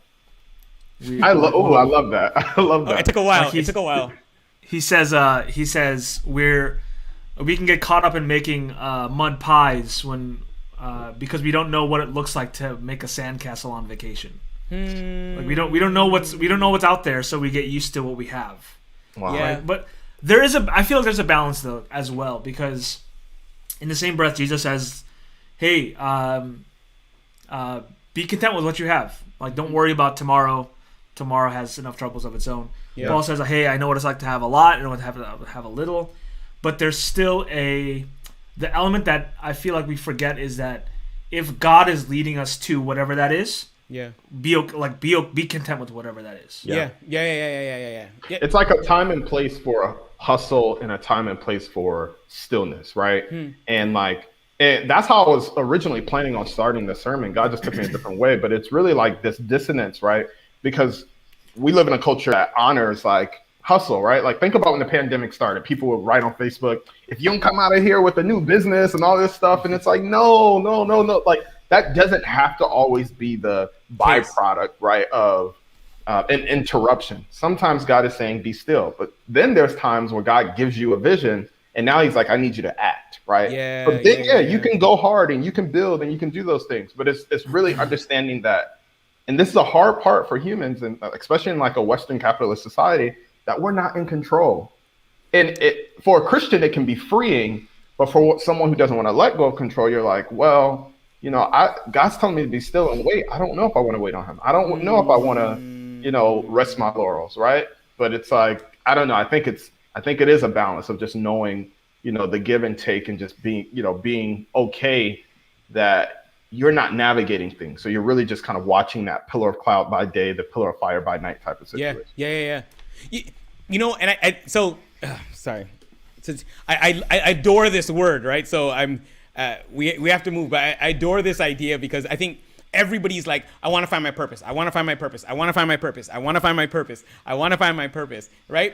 I love that. I love that. It took a while. Like It took a while. He says we can get caught up in making mud pies when because we don't know what it looks like to make a sandcastle on vacation. Like we don't know what's out there, so we get used to what we have. Wow. Yeah. Right? But I feel like there's a balance though as well, because in the same breath Jesus says, "Hey, be content with what you have. Like don't worry about tomorrow. Tomorrow has enough troubles of its own." Yeah. Paul says, "Hey, I know what it's like to have a lot and what to have a little," but there's still the element that I feel like we forget is that if God is leading us to whatever that is, Yeah. be content with whatever that is. Yeah. It's like a time and place for a hustle and a time and place for stillness, right? And that's how I was originally planning on starting the sermon. God just took me a different way, but it's really like this dissonance, right? Because we live in a culture that honors like hustle, right? Like think about when the pandemic started, people would write on Facebook, if you don't come out of here with a new business and all this stuff, and it's like, no. Like that doesn't have to always be the byproduct, right, of an interruption. Sometimes God is saying, be still. But then there's times where God gives you a vision, and now he's like, I need you to act, right? But then, you can go hard and you can build and you can do those things. But it's really understanding that, and this is a hard part for humans, and especially in like a Western capitalist society, that we're not in control. And for a Christian, it can be freeing, but for someone who doesn't want to let go of control, you're like, well, you know, God's telling me to be still and wait. I don't know if I want to wait on him. I don't know if I want to, you know, rest my laurels, right? But it's like, I don't know. I think it is a balance of just knowing, you know, the give and take, and just being okay that you're not navigating things. So you're really just kind of watching that pillar of cloud by day, the pillar of fire by night type of situation. Yeah. You know, and sorry. I adore this word, right? So we have to move, but I adore this idea because I think everybody's like, I want to find my purpose. I want to find my purpose. I want to find my purpose. I want to find my purpose. I want to find my purpose, right?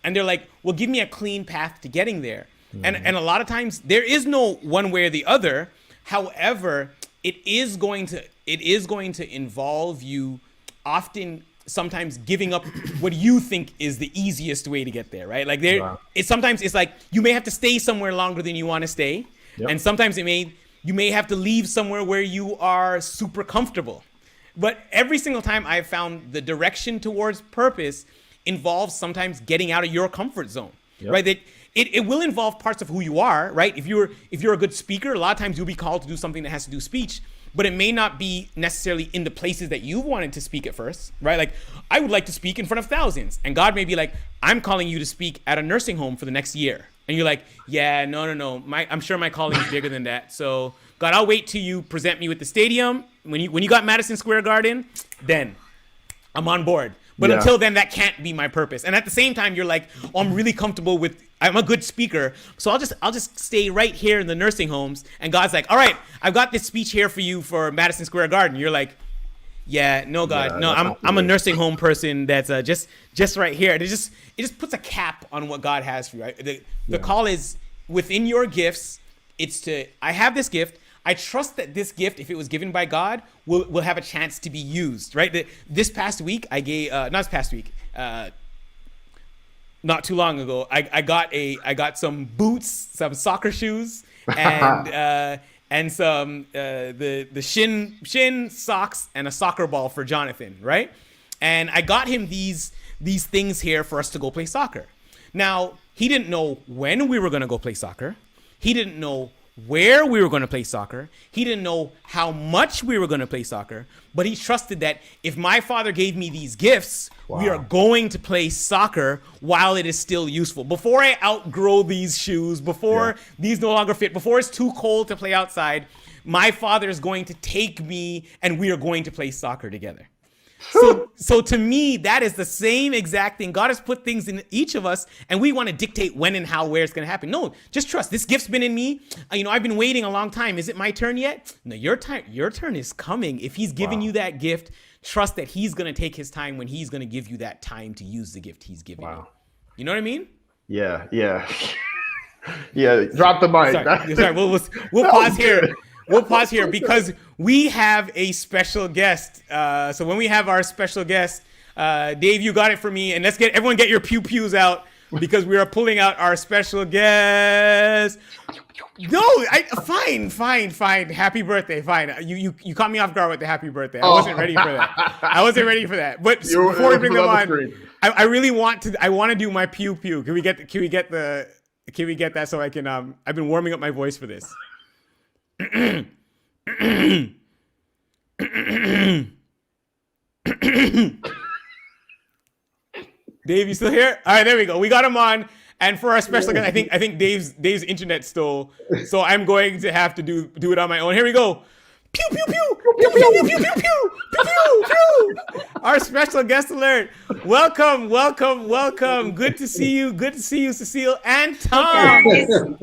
And they're like, well, give me a clean path to getting there. And a lot of times there is no one way or the other. However, it is going to involve you often sometimes giving up what you think is the easiest way to get there, right? Like sometimes it's like you may have to stay somewhere longer than you want to stay. Yep. And sometimes you may have to leave somewhere where you are super comfortable. But every single time I've found the direction towards purpose involves sometimes getting out of your comfort zone, right? That it will involve parts of who you are, right? If you're a good speaker, a lot of times you'll be called to do something that has to do speech, but it may not be necessarily in the places that you wanted to speak at first, right? Like I would like to speak in front of thousands, and God may be like, I'm calling you to speak at a nursing home for the next year. And you're like, yeah, no. I'm sure my calling is bigger than that. So God, I'll wait till you present me with the stadium. When you got Madison Square Garden, then I'm on board. But until then, that can't be my purpose. And at the same time, you're like, oh, I'm really comfortable I'm a good speaker, so I'll just stay right here in the nursing homes. And God's like, all right, I've got this speech here for you for Madison Square Garden. You're like, yeah, no, God, no, I'm a nursing home person that's just right here. And it just puts a cap on what God has for you. Right? The call is within your gifts. I have this gift. I trust that this gift, if it was given by God, will have a chance to be used, right? This past week, I gave, not this past week, not too long ago, I got some boots, some soccer shoes, and some the shin socks and a soccer ball for Jonathan, right? And I got him these things here for us to go play soccer. Now, he didn't know when we were going to go play soccer. He didn't know where we were going to play soccer. He didn't know how much we were going to play soccer, but he trusted that if my father gave me these gifts, we are going to play soccer while it is still useful. Before I outgrow these shoes, before these no longer fit, before it's too cold to play outside, my father is going to take me and we are going to play soccer together. So to me, that is the same exact thing. God has put things in each of us, and we want to dictate when and how, where it's going to happen. No, just trust. This gift's been in me. I've been waiting a long time. Is it my turn yet? No, your turn is coming. If he's given you that gift, trust that he's going to take his time when he's going to give you that time to use the gift he's given you. You know what I mean? Yeah. Drop the mic. Sorry. We'll pause here. We'll pause here because we have a special guest. So when we have our special guest, Dave, you got it for me, and everyone get your pews out because we are pulling out our special guest. No, fine. Happy birthday, fine. You caught me off guard with the happy birthday. I wasn't ready for that. But before we bring them on, I really want to. I want to do my pew. Can we get that so I can? I've been warming up my voice for this. Dave, you still here? All right, there we go. We got him on. And for our special guest, I think Dave's internet stole, so I'm going to have to do it on my own. Here we go. Pew pew pew pew pew pew pew pew pew pew pew. Our special guest alert. Welcome. Good to see you, Cecile and Tom.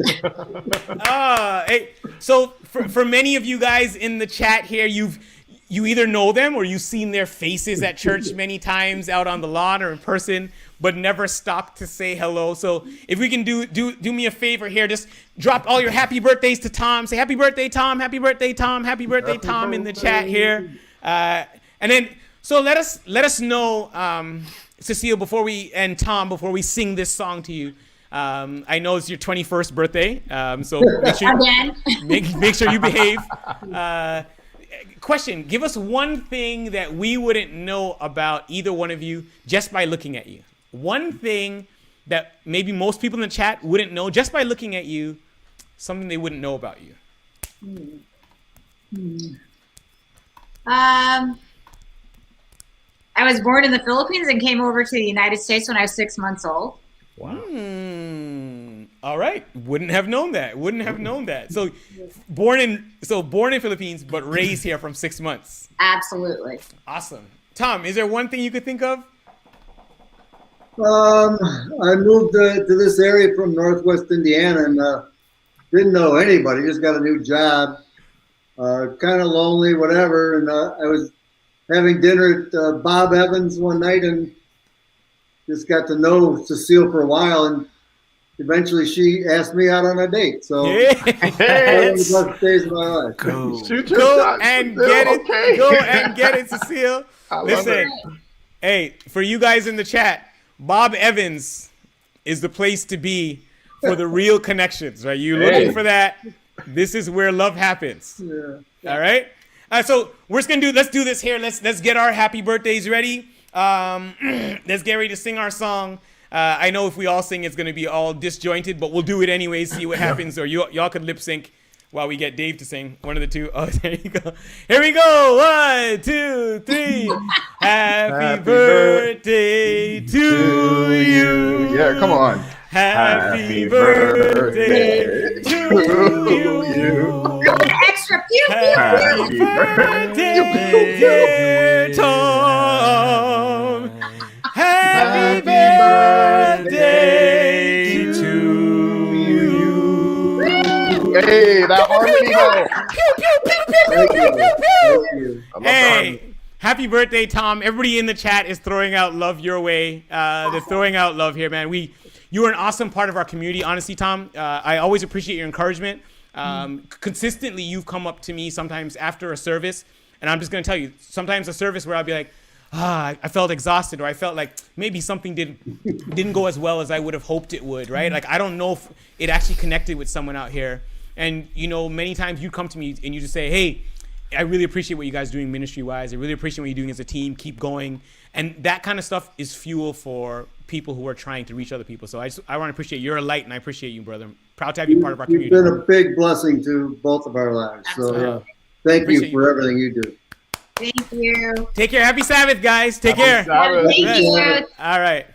Hey. So for many of you guys in the chat here, you either know them or you've seen their faces at church many times out on the lawn or in person, but never stopped to say hello. So if we can do me a favor here, just drop all your happy birthdays to Tom. Say happy birthday, Tom, happy birthday, Tom, happy birthday, Tom in the chat here. And then, so let us know, Cecile, and Tom, before we sing this song to you. I know it's your 21st birthday, so make sure you behave. Question, give us one thing that we wouldn't know about either one of you just by looking at you. One thing that maybe most people in the chat wouldn't know just by looking at you, something they wouldn't know about you. I was born in the Philippines and came over to the United States when I was 6 months old. Wow. All right. Wouldn't have known that. So born in Philippines, but raised here from 6 months. Absolutely. Awesome. Tom, is there one thing you could think of? I moved to this area from Northwest Indiana and didn't know anybody. Just got a new job. Kind of lonely, whatever. And I was having dinner at Bob Evans one night and just got to know Cecile for a while. And eventually she asked me out on a date. So one of the best days of my life. Go and get it, Cecile. Listen, hey, for you guys in the chat, Bob Evans is the place to be for the real connections, right? You're looking for that. This is where love happens. Yeah. All right. So we're just gonna let's do this here. Let's get our happy birthdays ready. Let's get ready to sing our song. I know if we all sing, it's gonna be all disjointed, but we'll do it anyway. See what happens. Or y'all could lip sync while we get Dave to sing. One of the two. Oh, there you go. Here we go. 1, 2, 3. Happy birthday to you. Yeah, come on. Happy birthday to you. Extra pew pew. Happy birthday, dear Tom. Happy birthday to you. Hey, that harmony go. Hey, happy birthday, Tom. Everybody in the chat is throwing out love your way. They're throwing out love here, man. You are an awesome part of our community, honestly, Tom. I always appreciate your encouragement. Consistently, you've come up to me sometimes after a service, and I'm just going to tell you, sometimes a service where I'll be like, I felt exhausted, or I felt like maybe something didn't go as well as I would have hoped it would, right? Like, I don't know if it actually connected with someone out here. And, many times you come to me and you just say, hey, I really appreciate what you guys are doing ministry-wise. I really appreciate what you're doing as a team. Keep going. And that kind of stuff is fuel for people who are trying to reach other people. So I want to appreciate you're a light, and I appreciate you, brother. I'm proud to have you part of our community. You've been a big blessing to both of our lives. So thank you for everything you do. Thank you. Take care. Happy Sabbath, guys. Take care. Thank you. All right.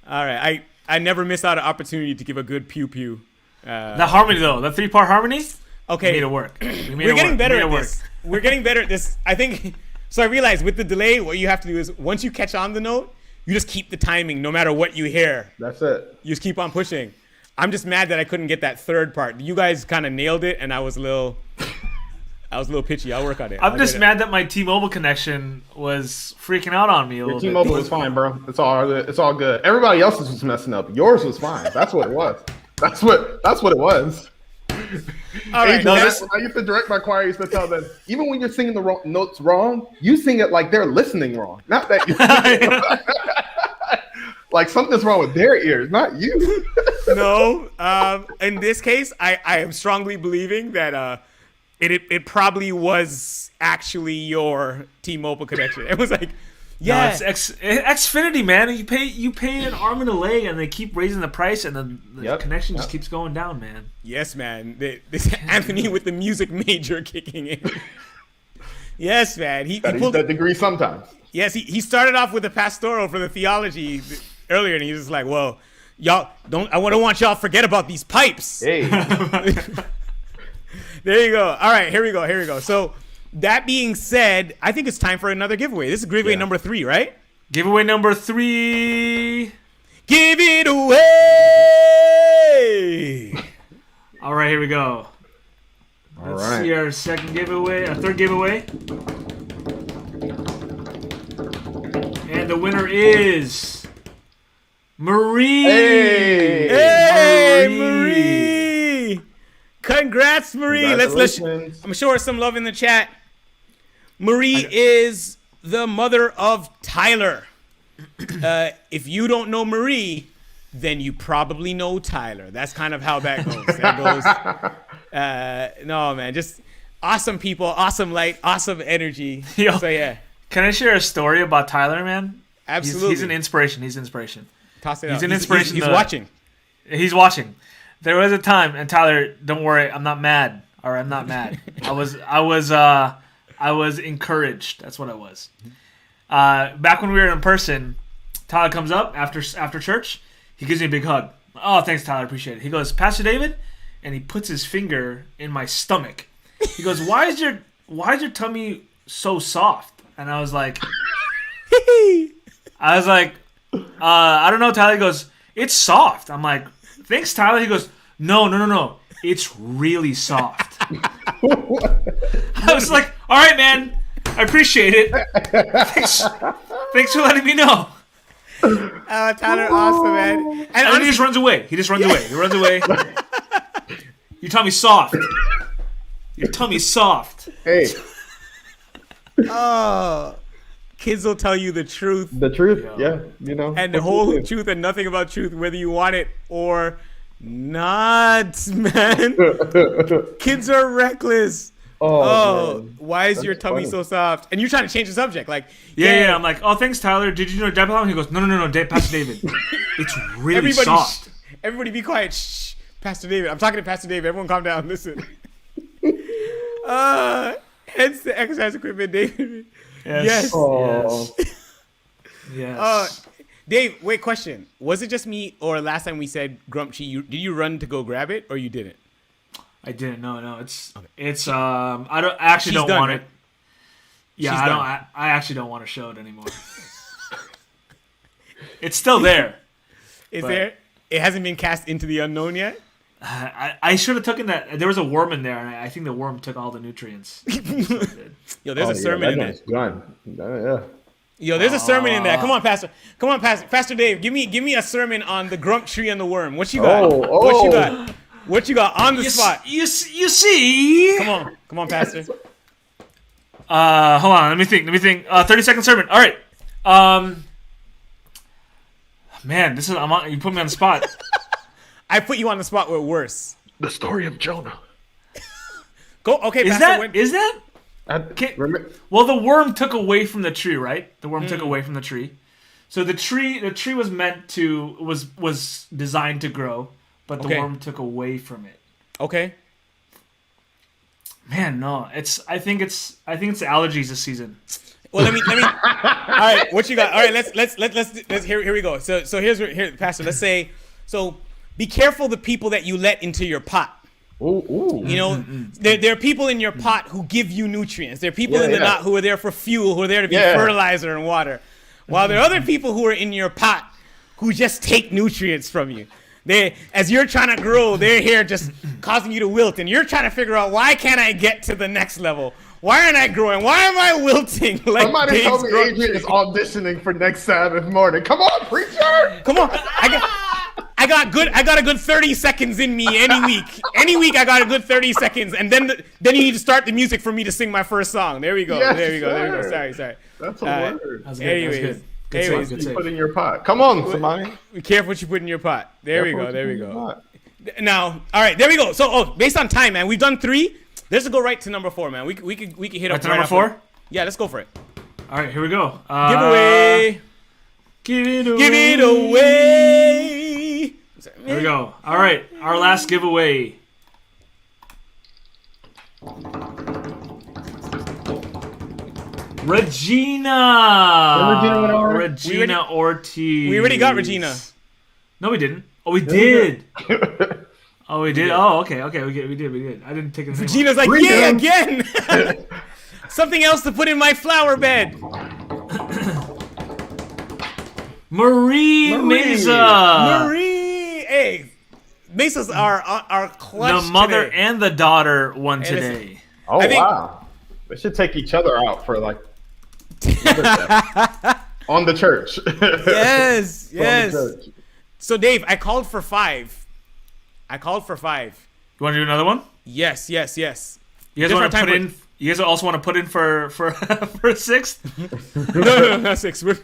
I never miss out an opportunity to give a good pew. The harmony, though. The 3-part harmony? Okay. We made it work. We're getting better at this. We're getting better at this. I think, so I realized with the delay, what you have to do is once you catch on the note, you just keep the timing no matter what you hear. That's it. You just keep on pushing. I'm just mad that I couldn't get that third part. You guys kind of nailed it, and I was a little pitchy. I'll work on it. I'm just mad that my T-Mobile connection was freaking out on me a little bit. T-Mobile was fine, bro. It's all good. Everybody else's was messing up. Yours was fine. That's what it was. That's what it was. All right. When I used to direct my choir, I used to tell them, even when you're singing the notes wrong, you sing it like they're listening wrong. Not that you like something's wrong with their ears, not you. No. In this case, I am strongly believing that it probably was actually your T-Mobile connection. It was like, yeah, no, it's Xfinity, man. You pay an arm and a leg, and they keep raising the price, and the connection just keeps going down, man. Yes, man. This Anthony with the music major kicking in. Yes, man. He pulled that degree sometimes. Yes, he started off with the pastoral for the theology earlier, and he was just like, "Well, y'all don't want y'all to forget about these pipes." Hey. There you go. All right, here we go. So. That being said, I think it's time for another giveaway. This is giveaway number 3, right? Giveaway number 3. Give it away! All right, here we go. Let's see our third giveaway. And the winner is Marie. Hey, Marie! Congrats, Marie! Let's. I'm show her some love in the chat. Marie is the mother of Tyler. If you don't know Marie, then you probably know Tyler. That's kind of how that goes. No, man, just awesome people, awesome light, awesome energy. Yo, so yeah. Can I share a story about Tyler, man? Absolutely. He's an inspiration. Toss it out. He's an inspiration. He's watching. He's watching. There was a time, and Tyler, don't worry, I'm not mad. All right, I'm not mad. I was encouraged. That's what I was. Back when we were in person, Tyler comes up after church. He gives me a big hug. Oh, thanks, Tyler. Appreciate it. He goes, Pastor David, and he puts his finger in my stomach. He goes, why is your tummy so soft? And I was like, I don't know, Tyler. He goes, it's soft. I'm like, thanks, Tyler. He goes, no. It's really soft. I was like, all right, man. I appreciate it. Thanks for letting me know. Tyler, awesome, man. And then he just runs away. He runs away. Your tummy's soft. Your tummy's soft. Hey. Oh. Kids will tell you the truth. The truth, yeah. And the whole truth and nothing about truth, whether you want it or not, man. Kids are reckless. Oh, why is your tummy so soft? And you're trying to change the subject, like yeah. I'm like, oh, thanks, Tyler. Did you know diaper problem? He goes, no, Pastor David. It's really soft. Everybody, be quiet. Shh, Pastor David. I'm talking to Pastor David. Everyone, calm down. Listen. Hence the exercise equipment, David. Yes. Dave, wait, question. Was it just me, or last time we said Grumpy, did you run to go grab it, or you didn't? I didn't. No. It's I actually don't want it. Yeah, I actually don't want to show it anymore. It's still there. There? It hasn't been cast into the unknown yet? I should have taken that. There was a worm in there, and I think the worm took all the nutrients. Yo, there's a sermon in there. Yeah. Yo, there's a sermon in there. Come on, Pastor. Pastor Dave. Give me a sermon on the grump tree and the worm. What you got? What you got? What you got on the spot? You see? Come on, Pastor. Hold on. Let me think. 30-second sermon. All right. Man, you put me on the spot. I put you on the spot with worse. The story of Jonah. Go. Okay, Is Pastor. that? Well, the worm took away from the tree, right? The worm took away from the tree. So the tree was meant to was designed to grow, but the worm took away from it. Okay. Man, no. I think it's allergies this season. Well, let me. All right, what you got? All right, let's here we go. So here, Pastor. Let's say, so be careful the people that you let into your pot. Ooh. You know, there are people in your pot who give you nutrients. There are people in the pot who are there for fuel, who are there to be fertilizer and water. While there are other people who are in your pot who just take nutrients from you. As you're trying to grow, they're here just causing you to wilt, and you're trying to figure out, why can't I get to the next level? Why aren't I growing? Why am I wilting? Like somebody told me Adrian is auditioning for next Sabbath morning. Come on, preacher! Come on, I got a good 30 seconds in me any week. Any week I got a good 30 seconds, and then you need to start the music for me to sing my first song. There we go. Yes, there we go. Sorry. That's a word. That's Anyways, good. Put in your pot. Come on, somebody. Be careful what you put in your pot. There we go. Now, all right, there we go. So, based on time, man, we've done 3. Let's go right to number 4, man. We could hit up to number 4. Yeah, let's go for it. All right, here we go. Giveaway. Give it away. Here we go. All right, our last giveaway. Regina Ortiz. We already got Regina. No, we didn't. Oh, we did. Oh, we did. Oh, okay. We did. I didn't take it. Regina's like, yeah, again. Something else to put in my flower bed. Marie Mesa. Marie, hey, Mesas are clutch. The mother today. and the daughter won today. Oh, wow. They should take each other out for like on the church. Yes. On the church. So Dave, I called for 5. You want to do another one? Yes. You guys want to put in? You guys also want to put in for for 6th? No, not 6. We'll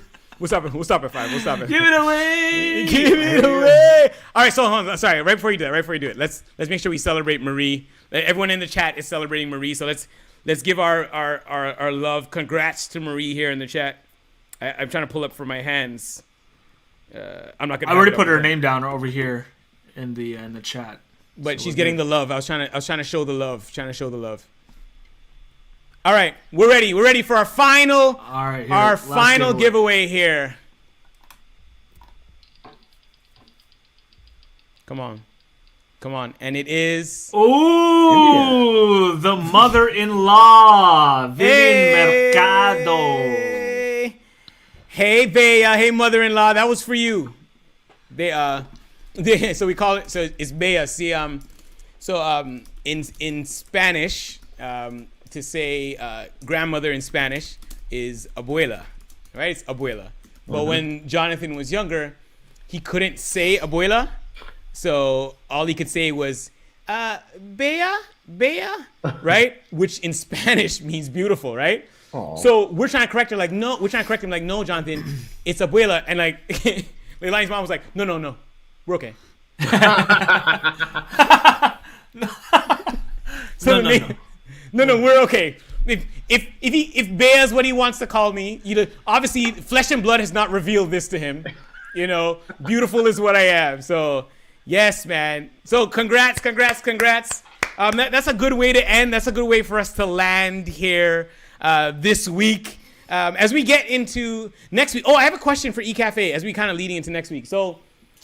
stop at 5. We'll stop it. Give it away. All right, so hold on. Sorry, right before you do it, let's make sure we celebrate Marie. Everyone in the chat is celebrating Marie, so let's give our love. Congrats to Marie here in the chat. I'm trying to pull up for my hands. I'm not gonna. I already put her name down over here in the chat. But so she's getting the love. I was trying to show the love. All right, we're ready. We're ready for our final. All right, here, our final giveaway here. Come on, and it is. Ooh, the mother-in-law, Vivian Mercado. Hey, Bea. Hey, mother-in-law. That was for you. So we call it. So it's Bea. See, in Spanish, to say grandmother in Spanish is abuela, right? It's abuela. But when Jonathan was younger, he couldn't say abuela, so all he could say was Bea, right? Which in Spanish means beautiful, right? Aww. So we're trying to correct him like, no, Jonathan, it's abuela. And like, Leilani's mom was like, no, we're okay. No, we're okay. If Bea's what he wants to call me, obviously flesh and blood has not revealed this to him. Beautiful is what I am. So yes, man. So congrats. That's a good way to end. That's a good way for us to land here this week. As we get into next week. Oh, I have a question for eCafe as we kind of leading into next week. So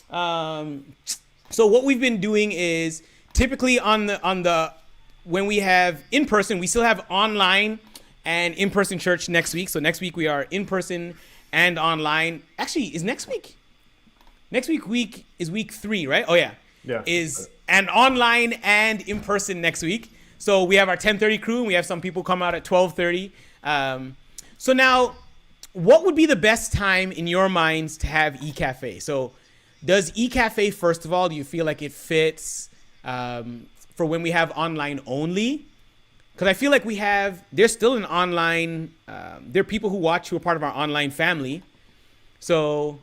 what we've been doing is typically on the when we have in person, we still have online and in-person church next week. So next week we are in person and online. Actually, is next week? Next week is week 3, right? Oh yeah. Yeah. Is and online and in person next week. So we have our 10:30 crew and we have some people come out at 12:30. So now, what would be the best time in your minds to have eCafe? So does eCafe, first of all, do you feel like it fits for when we have online only. Because I feel like there's still an online, there are people who watch who are part of our online family. So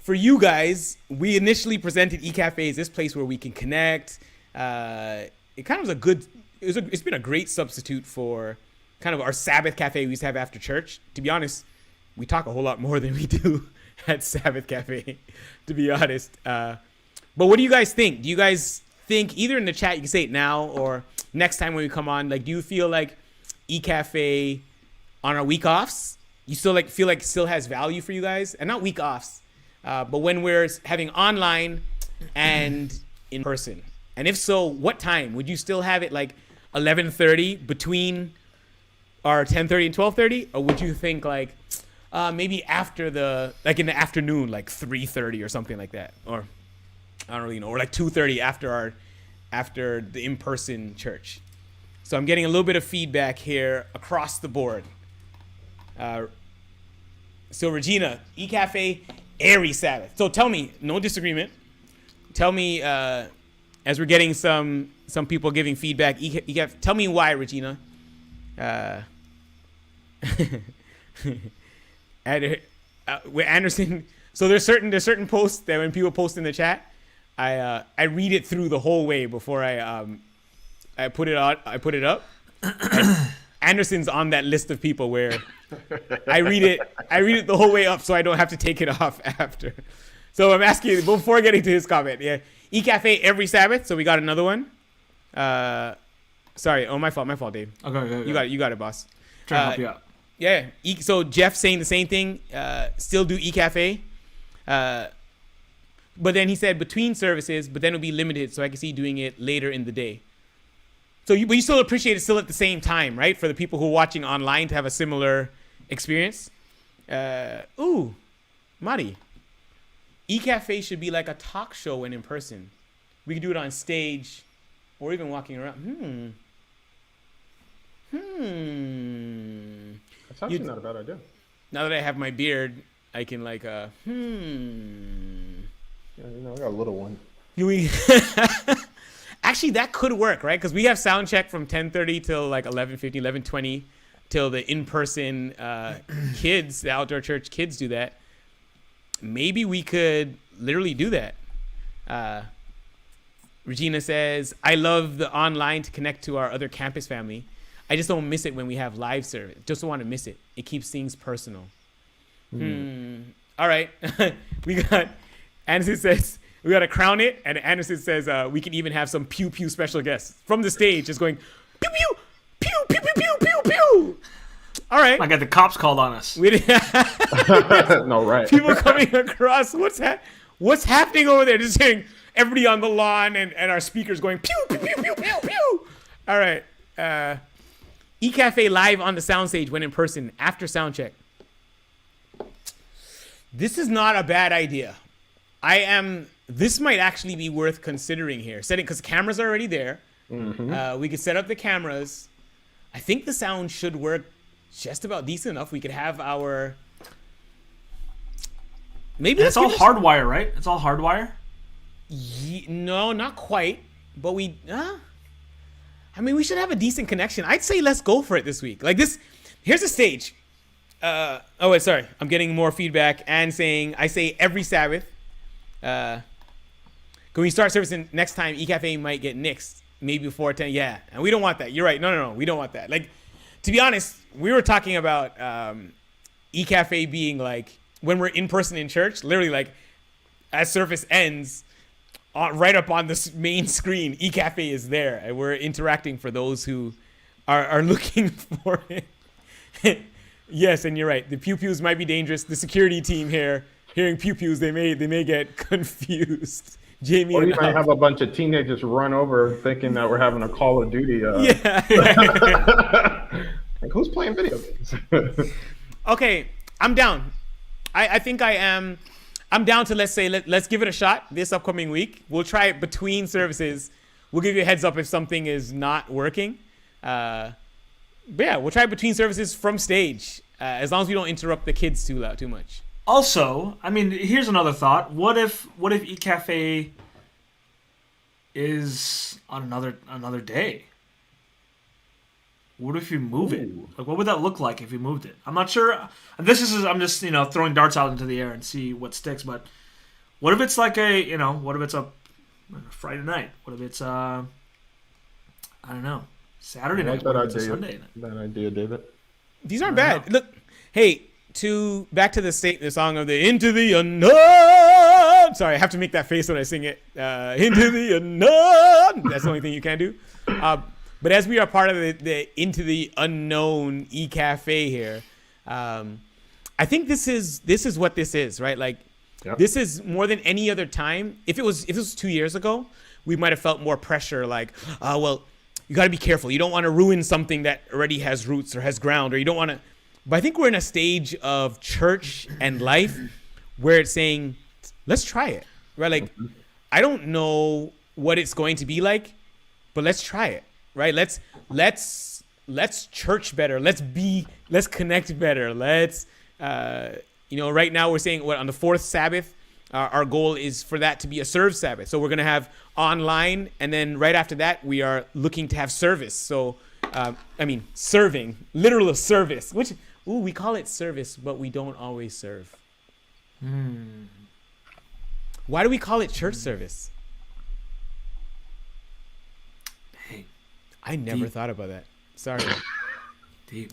for you guys, we initially presented eCafe as this place where we can connect. It kind of was it's been a great substitute for kind of our Sabbath cafe we used to have after church. To be honest, we talk a whole lot more than we do at Sabbath Cafe, to be honest. But what do you guys think? Do you guys think, either in the chat, you can say it now, or next time when we come on, like, do you feel like eCafe on our week offs, you still feel like it still has value for you guys? And not week offs, but when we're having online and in person. And if so, what time? Would you still have it like 11:30 between our 10:30 and 12:30? Or would you think like maybe after in the afternoon, like 3:30 or something like that? Or I don't really know, or like 2:30 after the in-person church. So I'm getting a little bit of feedback here across the board. So Regina, eCafe, every Sabbath. So tell me, no disagreement. Tell me, as we're getting some people giving feedback, eCafe, tell me why, Regina. With Anderson, so there's certain posts that when people post in the chat, I read it through the whole way before I put it up. Anderson's on that list of people where I read it the whole way up so I don't have to take it off after. So I'm asking before getting to his comment. Yeah, eCafe every Sabbath. So we got another one. Sorry. Oh, my fault, Dave. Okay. You got it, boss. Trying to help you out. Yeah. So Jeff saying the same thing. Still do eCafe. But then he said between services, but then it'll be limited, so I can see doing it later in the day. So but you still appreciate it still at the same time, right? For the people who are watching online to have a similar experience. Mari. eCafe should be like a talk show when in person. We could do it on stage or even walking around. That's actually not a bad idea. Now that I have my beard, I can like, Yeah, I got a little one. Actually, that could work, right? Because we have sound check from 10:30 till like 11:50, 11:20 till the in-person kids, the outdoor church kids do that. Maybe we could literally do that. Regina says, I love the online to connect to our other campus family. I just don't miss it when we have live service. Just don't want to miss it. It keeps things personal. All right. We got, Anderson says, we got to crown it. And Anderson says, we can even have some pew pew special guests from the stage just going, pew pew, pew pew pew pew pew pew. All right. I got the cops called on us. No, right. People coming across. What's happening over there? Just hearing everybody on the lawn and our speakers going pew pew pew pew pew pew. All right. eCafe live on the soundstage when in person after sound check. This is not a bad idea. This might actually be worth considering here. Because cameras are already there. Mm-hmm. We could set up the cameras. I think the sound should work just about decent enough. We could have our... Maybe it's all hardwire, right? It's all hardwire? No, not quite. But we should have a decent connection. I'd say let's go for it this week. Like this, here's the stage. Sorry. I'm getting more feedback and I say every Sabbath. Can we start servicing next time? eCafe might get nixed. Maybe before 10. Yeah. And we don't want that. You're right. No. We don't want that. Like, to be honest, we were talking about eCafe being like, when we're in person in church, literally like as service ends, right up on this main screen, eCafe is there. And we're interacting for those who are looking for it. Yes, and you're right. The pew-pews might be dangerous. The security team here, hearing pew-pews, they may get confused. Jamie, or you might have a bunch of teenagers run over thinking that we're having a Call of Duty. Like, who's playing video games? Okay, I'm down. I think I am. I'm down to let's give it a shot this upcoming week. We'll try it between services. We'll give you a heads up if something is not working. But yeah, we'll try it between services from stage, as long as we don't interrupt the kids too much. Also, I mean, here's another thought. What if eCafe is on another day? What if you move it? Like, what would that look like if you moved it? I'm not sure. I'm just throwing darts out into the air and see what sticks. But what if it's like what if it's a Friday night? What if it's I don't know, Saturday night? What if it's a Sunday night? That idea, David. These aren't bad. Look, hey, back to the song of the Into the Unknown. Sorry, I have to make that face when I sing it. Into the Unknown. That's the only thing you can do. But as we are part of the Into the Unknown e-cafe here, I think this is what this is, right? Like, this is more than any other time. If it was 2 years ago, we might have felt more pressure. Like, well, you got to be careful. You don't want to ruin something that already has roots or has ground, or you don't want to. But I think we're in a stage of church and life where it's saying, let's try it, right? Like, I don't know what it's going to be like, but let's try it. Right? Let's church better. Let's connect better. Right now we're saying on the fourth Sabbath, our goal is for that to be a serve Sabbath. So we're going to have online, and then right after that, we are looking to have service. So, serving, literal service, which, we call it service, but we don't always serve. Why do we call it church service? I never thought about that. Sorry.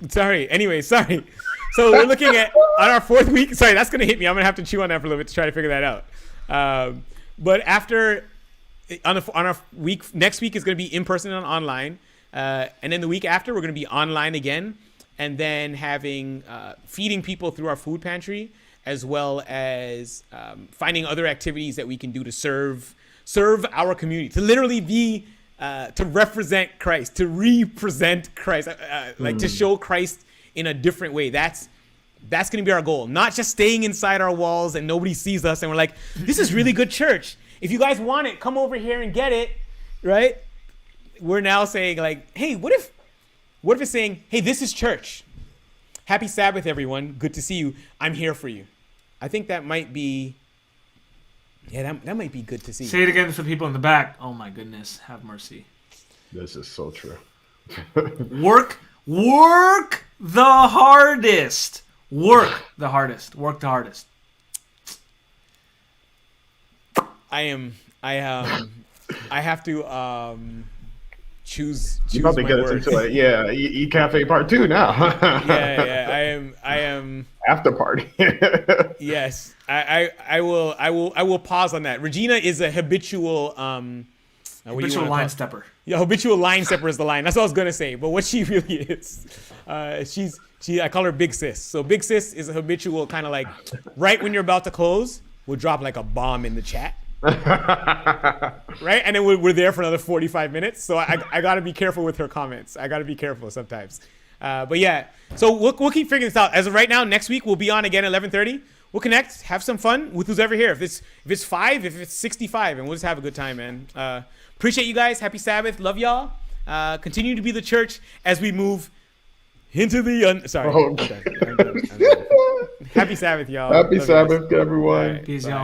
Sorry. Anyway, sorry. So we're looking at on our fourth week. Sorry, that's gonna hit me. I'm gonna have to chew on that for a little bit to try to figure that out. But after on our week, next week is gonna be in person and online, and then the week after we're gonna be online again, and then having feeding people through our food pantry, as well as finding other activities that we can do to serve our community, to literally be. To represent Christ, to represent Christ, to show Christ in a different way. That's going to be our goal. Not just staying inside our walls and nobody sees us and we're like, this is really good church. If you guys want it, come over here and get it, right? We're now saying like, hey, what if it's saying, hey, this is church. Happy Sabbath, everyone. Good to see you. I'm here for you. I think that might be. Yeah, that might be good to see. Say it again for the people in the back. Oh my goodness, have mercy. This is so true. Work the hardest. Work the hardest. I have to choose. You're about to get us into it. Yeah, e-cafe part 2 now. yeah. I am after party. Yes, I will pause on that. Regina is a habitual habitual line stepper. Yeah, habitual line stepper is the line. That's what I was gonna say. But what she really is, I call her Big Sis. So Big Sis is a habitual kind of like right when you're about to close, we'll drop like a bomb in the chat. Right, and then we're there for another 45 minutes. So I gotta be careful with her comments. I gotta be careful sometimes. But yeah, so we'll keep figuring this out. As of right now, next week we'll be on again at 11:30. We'll connect, have some fun with who's ever here. If it's 5, if it's 65, and we'll just have a good time, man. Appreciate you guys. Happy Sabbath. Love y'all. Continue to be the church as we move into the sorry. I'm done. Happy Sabbath, y'all. Happy Sabbath, everyone. Peace, y'all.